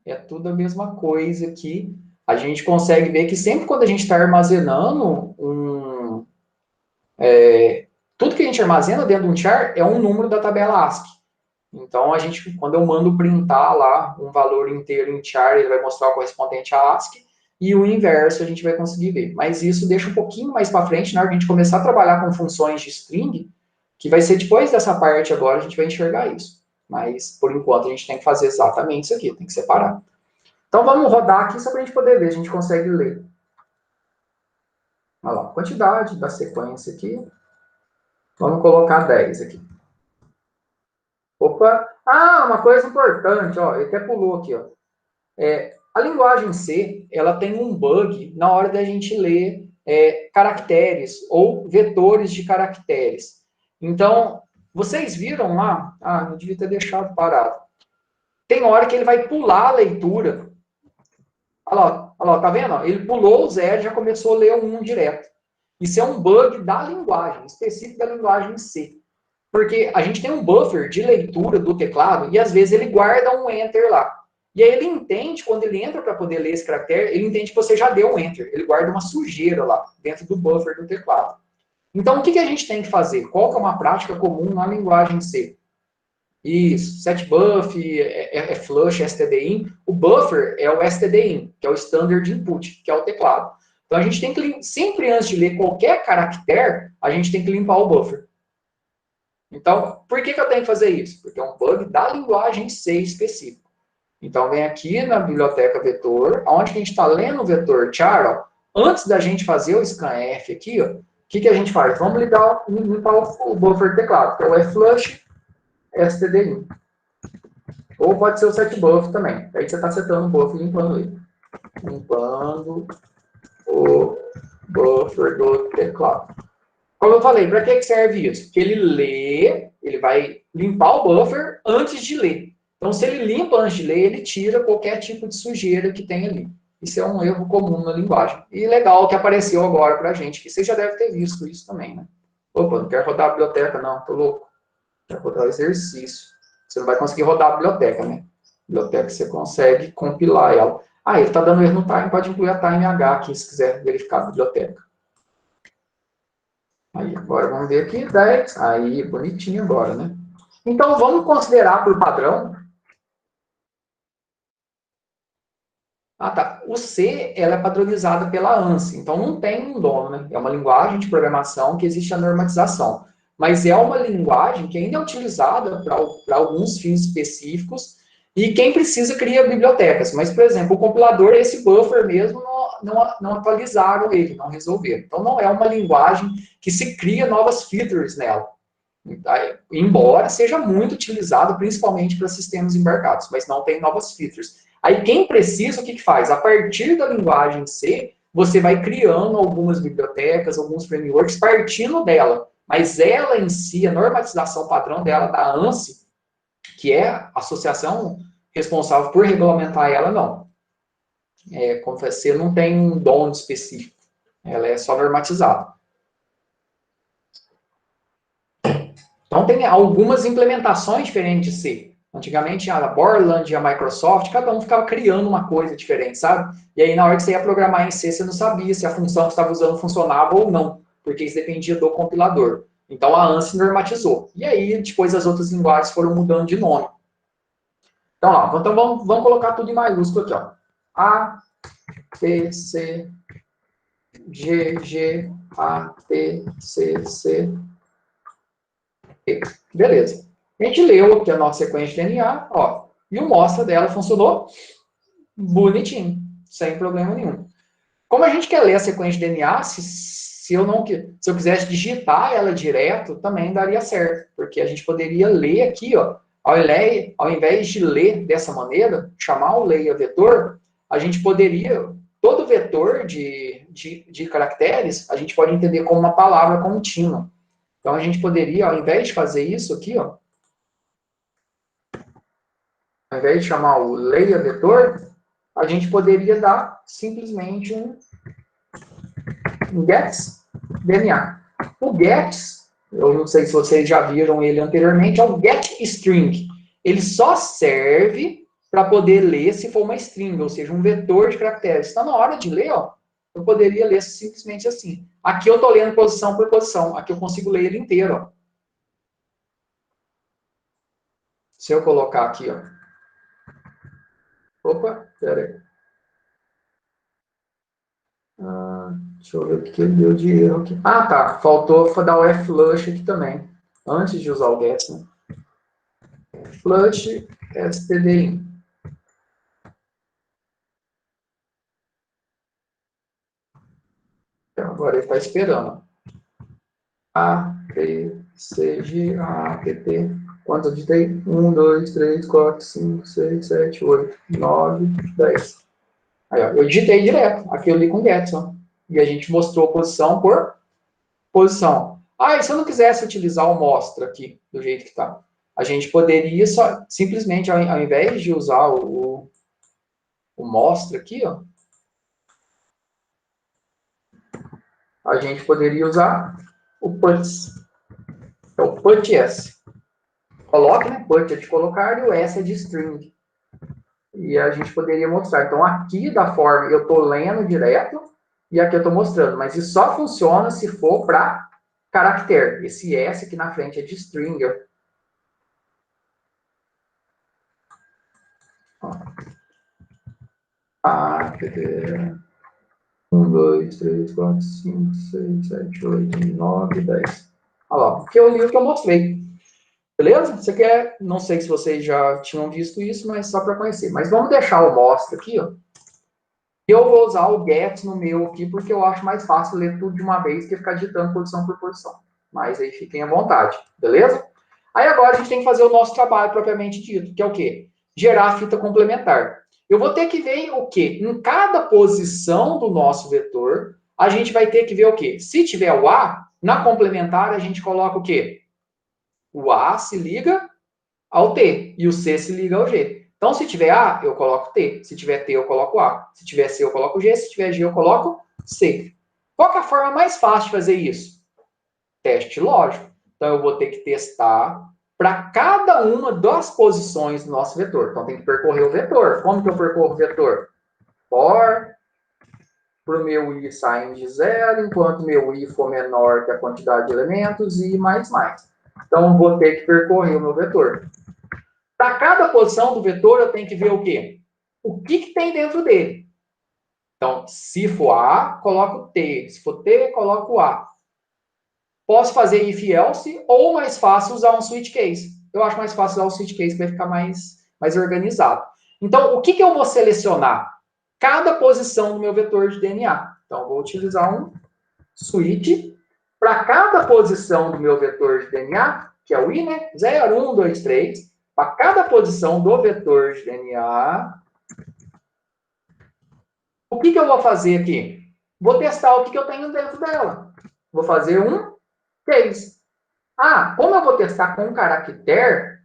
É tudo a mesma coisa aqui. A gente consegue ver que sempre quando a gente está armazenando tudo que a gente armazena dentro de um char é um número da tabela ASCII. Então, quando eu mando printar lá um valor inteiro em char, ele vai mostrar o correspondente a ASCII, e o inverso a gente vai conseguir ver. Mas isso deixa um pouquinho mais para frente, na hora que a gente começar a trabalhar com funções de string, que vai ser depois dessa parte agora, a gente vai enxergar isso. Mas, por enquanto, a gente tem que fazer exatamente isso aqui, tem que separar. Então, vamos rodar aqui só para a gente poder ver, a gente consegue ler. Olha lá, quantidade da sequência aqui. Vamos colocar 10 aqui. Opa! Uma coisa importante, ó, ele até pulou aqui, ó. A linguagem C, ela tem um bug na hora da gente ler caracteres ou vetores de caracteres. Então, vocês viram lá? Não devia ter deixado parado. Tem hora que ele vai pular a leitura. Olha lá, tá vendo? Ele pulou o 0 e já começou a ler o 1 direto. Isso é um bug da linguagem, específico da linguagem C. Porque a gente tem um buffer de leitura do teclado e às vezes ele guarda um enter lá. E aí ele entende, quando ele entra para poder ler esse caractere, ele entende que você já deu um enter. Ele guarda uma sujeira lá, dentro do buffer do teclado. Então, o que a gente tem que fazer? Qual que é uma prática comum na linguagem C? Isso, setbuff, flush, stdin. O buffer é o stdin, que é o standard input, que é o teclado. Então, a gente tem que, sempre antes de ler qualquer caractere, a gente tem que limpar o buffer. Então, por que eu tenho que fazer isso? Porque é um bug da linguagem C específico. Então, vem aqui na biblioteca vetor, onde a gente está lendo o vetor char, antes da gente fazer o scanf aqui, ó, o que a gente faz? Vamos limpar o buffer do teclado, que é o flush stdin. Ou pode ser o setbuff também. Aí você está setando o buffer e limpando ele. Limpando o buffer do teclado. Como eu falei, para que serve isso? Porque ele lê, ele vai limpar o buffer antes de ler. Então, se ele limpa antes de ler, ele tira qualquer tipo de sujeira que tem ali. Isso é um erro comum na linguagem. E legal que apareceu agora para a gente, que você já deve ter visto isso também, né? Opa, não quero rodar a biblioteca, não, tô louco. Quero rodar o exercício. Você não vai conseguir rodar a biblioteca, né? Biblioteca você consegue compilar ela. Ah, ele está dando erro no time, pode incluir a TimeH aqui, se quiser verificar a biblioteca. Aí, agora vamos ver aqui, 10. Aí, bonitinho agora, né? Então, vamos considerar por padrão. Ah, tá. O C, ela é padronizada pela ANSI. Então, não tem um dono, né? É uma linguagem de programação que existe a normatização. Mas é uma linguagem que ainda é utilizada para alguns fins específicos e quem precisa cria bibliotecas. Mas, por exemplo, o compilador, esse buffer mesmo, não atualizaram ele, não resolveram. Então, não é uma linguagem que se cria novas features nela. Embora seja muito utilizado, principalmente para sistemas embarcados, mas não tem novas features. Aí quem precisa, o que faz? A partir da linguagem C, você vai criando algumas bibliotecas, alguns frameworks partindo dela. Mas ela em si, a normatização padrão dela, da ANSI, que é a associação responsável por regulamentar ela, não. Como você não tem um dono específico. Ela é só normatizada. Então, tem algumas implementações diferentes de C. Antigamente, a Borland e a Microsoft, cada um ficava criando uma coisa diferente, sabe? E aí, na hora que você ia programar em C, você não sabia se a função que você estava usando funcionava ou não, porque isso dependia do compilador. Então, a ANSI normatizou. E aí, depois, as outras linguagens foram mudando de nome. Então, ó, então vamos colocar tudo em maiúsculo aqui, ó. A, T, C, G, G, A, T, C, C, E. Beleza. A gente leu aqui a nossa sequência de DNA, ó, e o mostra dela funcionou bonitinho, sem problema nenhum. Como a gente quer ler a sequência de DNA, se eu quisesse digitar ela direto, também daria certo, porque a gente poderia ler aqui, ó, ao invés de ler dessa maneira, chamar o leia vetor, a gente poderia, todo vetor de caracteres, a gente pode entender como uma palavra contínua. Então, a gente poderia, ao invés de fazer isso aqui, ó, ao invés de chamar o leia vetor, a gente poderia dar simplesmente um gets DNA. O gets, eu não sei se vocês já viram ele anteriormente, é o get string. Ele só serve para poder ler se for uma string, ou seja, um vetor de caracteres. Está na hora de ler, ó, eu poderia ler simplesmente assim. Aqui eu estou lendo posição por posição. Aqui eu consigo ler ele inteiro, ó. Se eu colocar aqui, ó. Opa, peraí. Deixa eu ver o que ele deu de erro aqui. Ah, tá. Faltou dar o flush aqui também. Antes de usar o get, né? Flush stdin. Então, agora ele está esperando. A, B, C, G, A, P, P. Quanto eu digitei? 1, 2, 3, 4, 5, 6, 7, 8, 9, 10. Aí, ó, eu digitei direto. Aqui eu li com get, ó. E a gente mostrou posição por posição. Ah, e se eu não quisesse utilizar o mostra aqui, do jeito que está? A gente poderia só, simplesmente, ao invés de usar o mostra aqui, ó, a gente poderia usar o puts. Então, put S. Coloque, né? Put é de colocar e o S é de string. E a gente poderia mostrar. Então, aqui da forma, eu estou lendo direto e aqui eu estou mostrando. Mas isso só funciona se for para caractere. Esse S aqui na frente é de string. Ah, 1, 2, 3, 4, 5, 6, 7, 8, 9, 10. Olha lá, porque eu li o que eu mostrei. Beleza? Isso aqui é, não sei se vocês já tinham visto isso, mas só para conhecer. Mas vamos deixar o mostra aqui, ó. E eu vou usar o get no meu aqui, porque eu acho mais fácil ler tudo de uma vez que ficar digitando posição por posição. Mas aí fiquem à vontade, beleza? Aí agora a gente tem que fazer o nosso trabalho propriamente dito, que é o quê? Gerar a fita complementar. Eu vou ter que ver o quê? Em cada posição do nosso vetor, a gente vai ter que ver o quê? Se tiver o A, na complementar a gente coloca o quê? O A se liga ao T e o C se liga ao G. Então, se tiver A, eu coloco T. Se tiver T, eu coloco A. Se tiver C, eu coloco G. Se tiver G, eu coloco C. Qual que é a forma mais fácil de fazer isso? Teste lógico. Então, eu vou ter que testar para cada uma das posições do nosso vetor. Então, tem que percorrer o vetor. Como que eu percorro o vetor? For, para o meu i saindo de zero, enquanto meu i for menor que a quantidade de elementos, e mais. Então, vou ter que percorrer o meu vetor. Para cada posição do vetor, eu tenho que ver o quê? O que tem dentro dele. Então, se for A, coloco T. Se for T, coloco A. Posso fazer if else ou mais fácil usar um switch case. Eu acho mais fácil usar o switch case para ficar mais organizado. Então, o que eu vou selecionar? Cada posição do meu vetor de DNA. Então, eu vou utilizar um switch para cada posição do meu vetor de DNA, que é o i, né? 0, 1, 2, 3. Para cada posição do vetor de DNA, o que eu vou fazer aqui? Vou testar o que eu tenho dentro dela. Vou fazer um case. Ah, como eu vou testar com um caractere,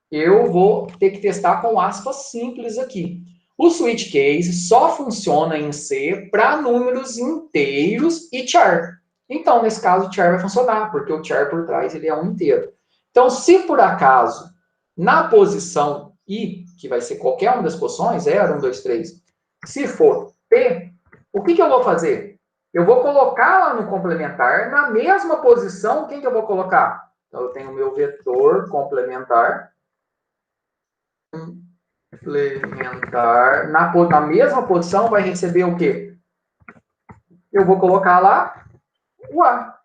eu vou ter que testar com aspas simples aqui. O switch case só funciona em C para números inteiros e char. Então, nesse caso, o char vai funcionar, porque o char por trás ele é um inteiro. Então, se por acaso, na posição I, que vai ser qualquer uma das posições, 0, 1, 2, 3, se for P, o que eu vou fazer? Eu vou colocar lá no complementar, na mesma posição, quem que eu vou colocar? Então, eu tenho o meu vetor complementar, na mesma posição vai receber o quê? Eu vou colocar lá o A.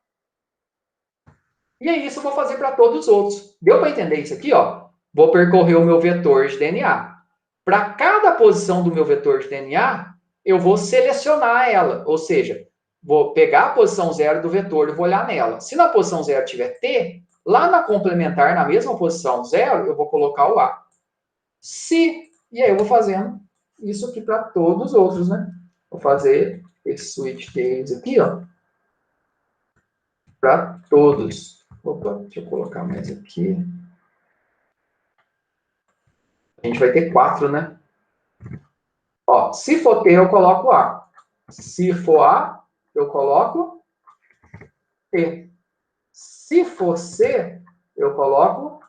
E é isso que eu vou fazer para todos os outros. Deu para entender isso aqui? Ó? Vou percorrer o meu vetor de DNA. Para cada posição do meu vetor de DNA, eu vou selecionar ela. Ou seja, vou pegar a posição 0 do vetor e vou olhar nela. Se na posição 0 tiver T, lá na complementar, na mesma posição 0, eu vou colocar o A. E aí eu vou fazendo isso aqui para todos os outros, né? Vou fazer esse switch case aqui, ó, para todos. Opa, deixa eu colocar mais aqui. A gente vai ter 4, né? Ó, se for T, eu coloco A. Se for A, eu coloco T. Se for C, eu coloco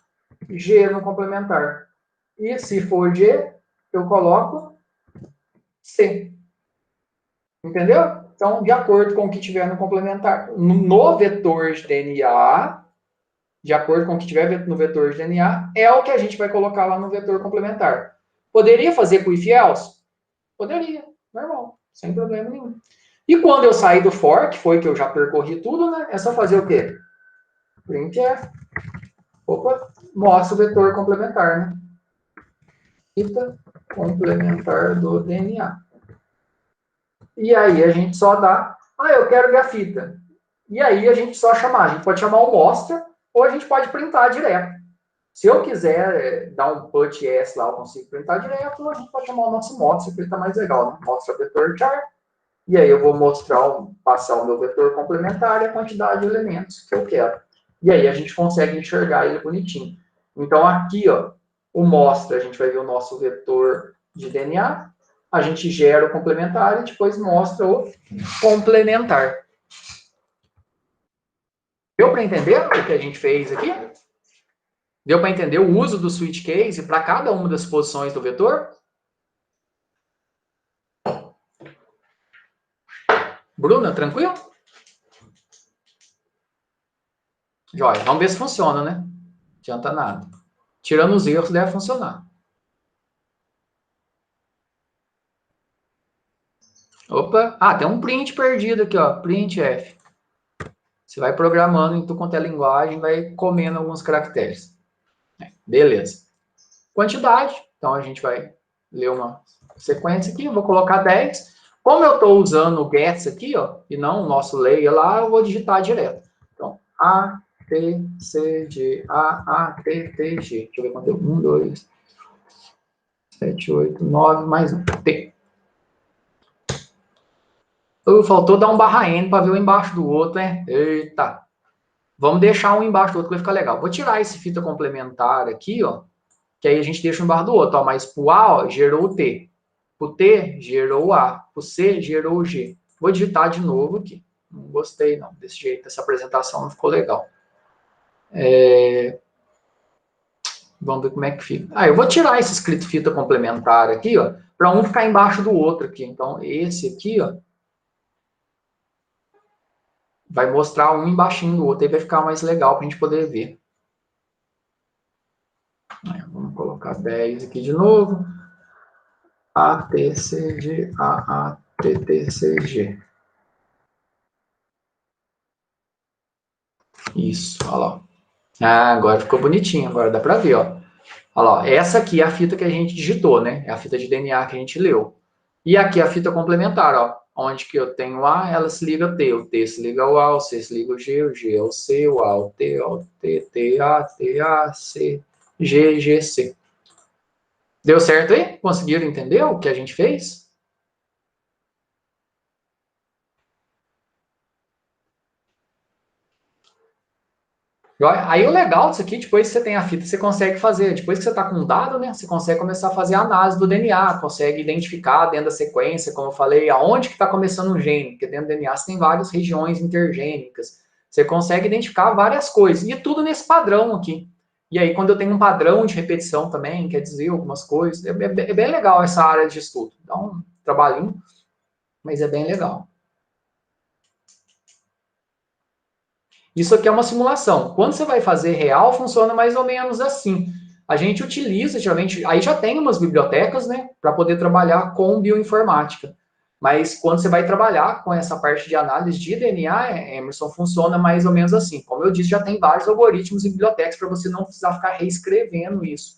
G no complementar. E se for G, eu coloco C. Entendeu? Então, de acordo com o que tiver no complementar, no vetor de DNA, de acordo com o que tiver no vetor de DNA, é o que a gente vai colocar lá no vetor complementar. Poderia fazer com if else? Poderia, normal, sem problema nenhum. E quando eu sair do for, que foi que eu já percorri tudo, né? É só fazer o quê? Printf. Opa, mostra o vetor complementar, né? Fita complementar do DNA. E aí a gente só dá, eu quero ver a fita. E aí a gente só chamar, a gente pode chamar um mostra, ou a gente pode printar direto. Se eu quiser dar um put S lá, eu consigo printar direto, ou a gente pode chamar o nosso mostra, que ele está mais legal, né? Mostra vetor char, e aí eu vou passar o meu vetor complementar e a quantidade de elementos que eu quero. E aí a gente consegue enxergar ele bonitinho. Então aqui, ó, o mostra, a gente vai ver o nosso vetor de DNA, a gente gera o complementar e depois mostra o complementar. Deu para entender o que a gente fez aqui? Deu para entender o uso do switch case para cada uma das posições do vetor? Bruna, tranquilo? Jóia, vamos ver se funciona, né? Não adianta nada. Tirando os erros, deve funcionar. Opa, tem um print perdido aqui, ó. Print F. Você vai programando em tudo quanto é linguagem, vai comendo alguns caracteres. Beleza. Quantidade. Então, a gente vai ler uma sequência aqui. Eu vou colocar 10. Como eu estou usando o gets aqui, ó, e não o nosso layer lá, eu vou digitar direto. Então, A, T, C, G, A, T, T, G. Deixa eu ver quanto deu. 1, 2, 7, 8, 9, mais um. T. Faltou dar um barra N para ver um embaixo do outro, né? Eita. Vamos deixar um embaixo do outro que vai ficar legal. Vou tirar esse fita complementar aqui, ó. Que aí a gente deixa um embaixo do outro, ó. Mas pro A, ó, gerou o T. Pro T, gerou o A. Pro C, gerou o G. Vou digitar de novo aqui. Não gostei, não, desse jeito. Essa apresentação não ficou legal. Vamos ver como é que fica. Eu vou tirar esse escrito fita complementar aqui, ó. Para um ficar embaixo do outro aqui. Então, esse aqui, ó. Vai mostrar um embaixinho do outro. Aí vai ficar mais legal para a gente poder ver. Vamos colocar 10 aqui de novo. ATCG, AATTCG. Isso, olha lá. Agora ficou bonitinho, agora dá para ver, ó. Olha lá, essa aqui é a fita que a gente digitou, né? É a fita de DNA que a gente leu. E aqui a fita complementar, ó. Onde que eu tenho A, ela se liga ao T. O T se liga ao A, o C se liga ao G, o G ao C, o A ao T, ao T, T, A, C, G, G, C. Deu certo aí? Conseguiram entender o que a gente fez? Aí o legal disso aqui, depois que você tem a fita, você consegue fazer, depois que você está com um dado, né, você consegue começar a fazer a análise do DNA, consegue identificar dentro da sequência, como eu falei, aonde que está começando um gene, porque dentro do DNA você tem várias regiões intergênicas, você consegue identificar várias coisas, e tudo nesse padrão aqui. E aí, quando eu tenho um padrão de repetição também, quer dizer algumas coisas, é bem legal essa área de estudo. Dá um trabalhinho, mas é bem legal. Isso aqui é uma simulação. Quando você vai fazer real, funciona mais ou menos assim. A gente utiliza, geralmente, aí já tem umas bibliotecas, né, para poder trabalhar com bioinformática. Mas quando você vai trabalhar com essa parte de análise de DNA, Emerson, funciona mais ou menos assim. Como eu disse, já tem vários algoritmos e bibliotecas para você não precisar ficar reescrevendo isso.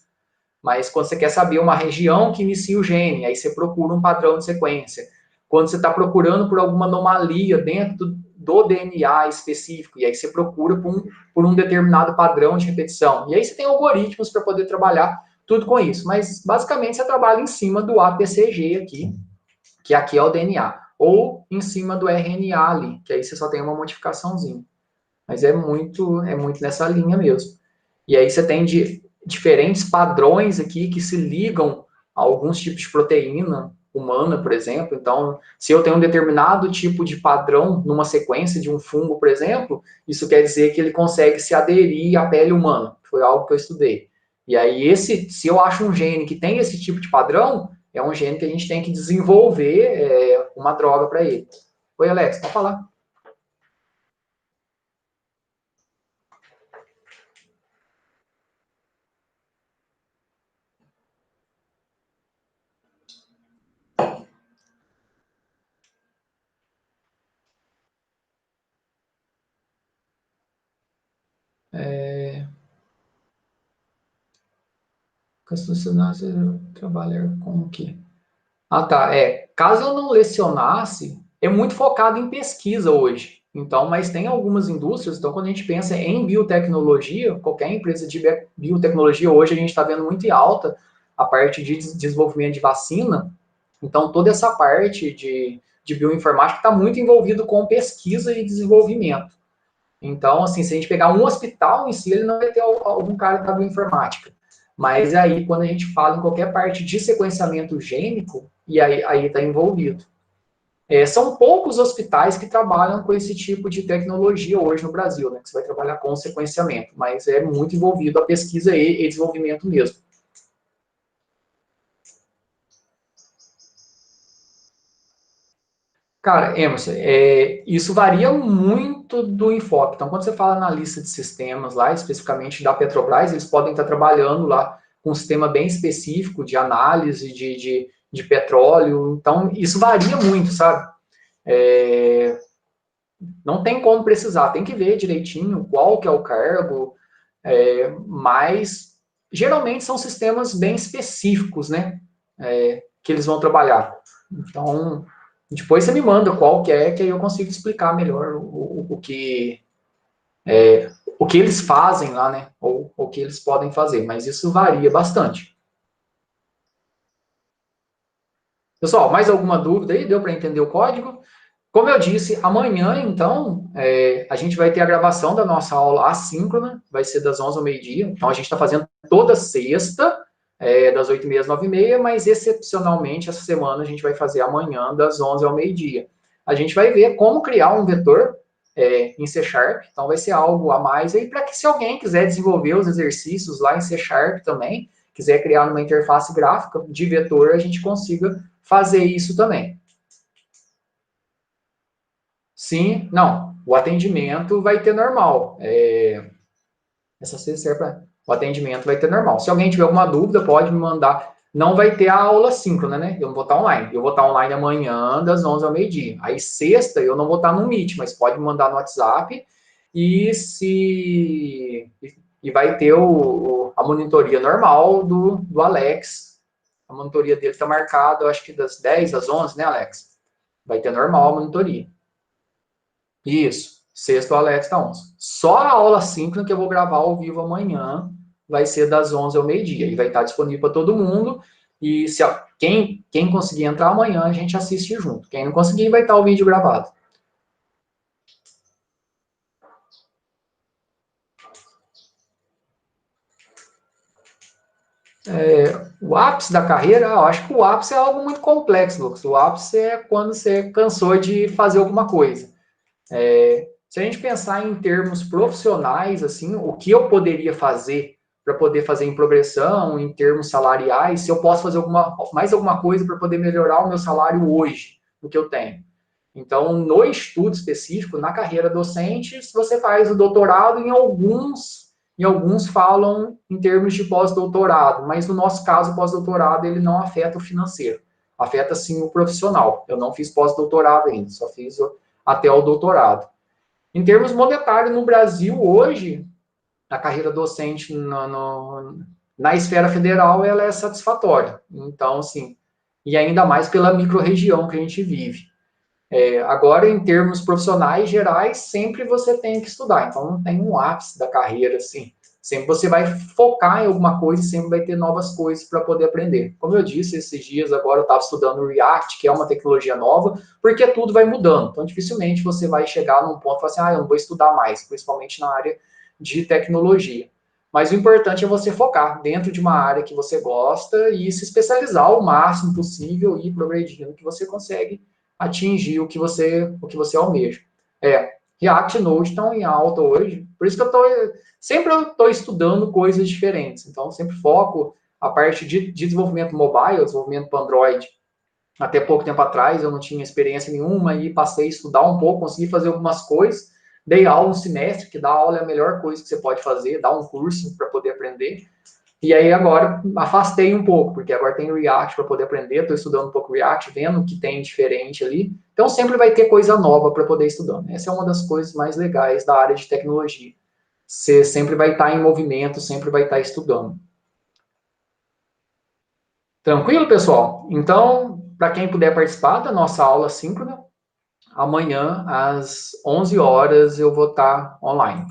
Mas quando você quer saber uma região que inicia o gene, aí você procura um padrão de sequência. Quando você está procurando por alguma anomalia dentro do DNA específico, e aí você procura por um determinado padrão de repetição. E aí você tem algoritmos para poder trabalhar tudo com isso. Mas, basicamente, você trabalha em cima do ATCG aqui, que aqui é o DNA. Ou em cima do RNA ali, que aí você só tem uma modificaçãozinha. Mas é muito nessa linha mesmo. E aí você tem diferentes padrões aqui que se ligam a alguns tipos de proteína humana, por exemplo. Então, se eu tenho um determinado tipo de padrão numa sequência de um fungo, por exemplo, isso quer dizer que ele consegue se aderir à pele humana. Foi algo que eu estudei. E aí, se eu acho um gene que tem esse tipo de padrão, é um gene que a gente tem que desenvolver uma droga para ele. Oi, Alex, pode falar. Trabalhar com o quê? Tá. Caso eu não lecionasse, é muito focado em pesquisa hoje. Então, mas tem algumas indústrias, então quando a gente pensa em biotecnologia, qualquer empresa de biotecnologia hoje a gente está vendo muito em alta a parte de desenvolvimento de vacina. Então, toda essa parte de bioinformática está muito envolvido com pesquisa e desenvolvimento. Então, assim, se a gente pegar um hospital em si, ele não vai ter algum cara da bioinformática. Mas aí, quando a gente fala em qualquer parte de sequenciamento gênico, e aí está envolvido. São poucos hospitais que trabalham com esse tipo de tecnologia hoje no Brasil, né? Que você vai trabalhar com sequenciamento, mas é muito envolvido a pesquisa e desenvolvimento mesmo. Cara, Emerson, isso varia muito do enfoque. Então, quando você fala na lista de sistemas lá, especificamente da Petrobras, eles podem estar trabalhando lá com um sistema bem específico de análise de petróleo. Então, isso varia muito, sabe? Não tem como precisar, tem que ver direitinho qual que é o cargo, mas geralmente são sistemas bem específicos, né? Que eles vão trabalhar. Então, depois você me manda qual que é, que aí eu consigo explicar melhor o que eles fazem lá, né? Ou o que eles podem fazer, mas isso varia bastante. Pessoal, mais alguma dúvida aí? Deu para entender o código? Como eu disse, amanhã, então, a gente vai ter a gravação da nossa aula assíncrona, vai ser das 11 ao meio-dia. Então, a gente está fazendo toda sexta, das 8h30 às 9h30, mas excepcionalmente, essa semana, a gente vai fazer amanhã, das 11 ao meio-dia. A gente vai ver como criar um vetor em C Sharp, então vai ser algo a mais aí, para que se alguém quiser desenvolver os exercícios lá em C Sharp também, quiser criar uma interface gráfica de vetor, a gente consiga fazer isso também. Sim, não. O atendimento vai ter normal. Essa serve para o atendimento vai ter normal. Se alguém tiver alguma dúvida, pode me mandar. Não vai ter a aula síncrona, né? Eu não vou estar online. Eu vou estar online amanhã, das 11 ao meio-dia. Aí, sexta, eu não vou estar no Meet, mas pode me mandar no WhatsApp. E vai ter a monitoria normal do Alex. A monitoria dele está marcada, eu acho que das 10 às 11, né, Alex? Vai ter normal a monitoria. Isso. Sexta, o Alex tá 11. Só a aula síncrona que eu vou gravar ao vivo amanhã vai ser das 11 ao meio-dia. E vai estar disponível para todo mundo. E quem conseguir entrar amanhã, a gente assiste junto. Quem não conseguir, vai estar o vídeo gravado. O ápice da carreira, eu acho que o ápice é algo muito complexo, Lucas. O ápice é quando você cansou de fazer alguma coisa. Se a gente pensar em termos profissionais, assim, o que eu poderia fazer para poder fazer em progressão, em termos salariais, se eu posso fazer mais alguma coisa para poder melhorar o meu salário hoje, do que eu tenho. Então, no estudo específico, na carreira docente, se você faz o doutorado, em alguns falam em termos de pós-doutorado, mas no nosso caso, o pós-doutorado ele não afeta o financeiro, afeta sim o profissional. Eu não fiz pós-doutorado ainda, só fiz até o doutorado. Em termos monetários, no Brasil, hoje, a carreira docente na esfera federal, ela é satisfatória. Então, assim, e ainda mais pela micro-região que a gente vive. Agora, em termos profissionais gerais, sempre você tem que estudar. Então, não tem um ápice da carreira, assim. Sempre você vai focar em alguma coisa e sempre vai ter novas coisas para poder aprender. Como eu disse, esses dias agora eu estava estudando React, que é uma tecnologia nova, porque tudo vai mudando. Então, dificilmente você vai chegar num ponto e falar assim, eu não vou estudar mais, principalmente na área de tecnologia. Mas o importante é você focar dentro de uma área que você gosta e se especializar o máximo possível e ir progredindo que você consegue atingir o que você almeja. React e Node estão em alta hoje, por isso que sempre eu estou estudando coisas diferentes. Então, sempre foco a parte de desenvolvimento mobile, desenvolvimento para Android. Até pouco tempo atrás eu não tinha experiência nenhuma e passei a estudar um pouco, consegui fazer algumas coisas. Dei aula um semestre, que dar aula é a melhor coisa que você pode fazer, dar um curso para poder aprender. E aí agora afastei um pouco, porque agora tem React para poder aprender, estou estudando um pouco React, vendo o que tem diferente ali. Então sempre vai ter coisa nova para poder estudar. Essa é uma das coisas mais legais da área de tecnologia. Você sempre vai estar em movimento, sempre vai estar estudando. Tranquilo, pessoal? Então, para quem puder participar da nossa aula síncrona, amanhã às 11 horas eu vou estar online.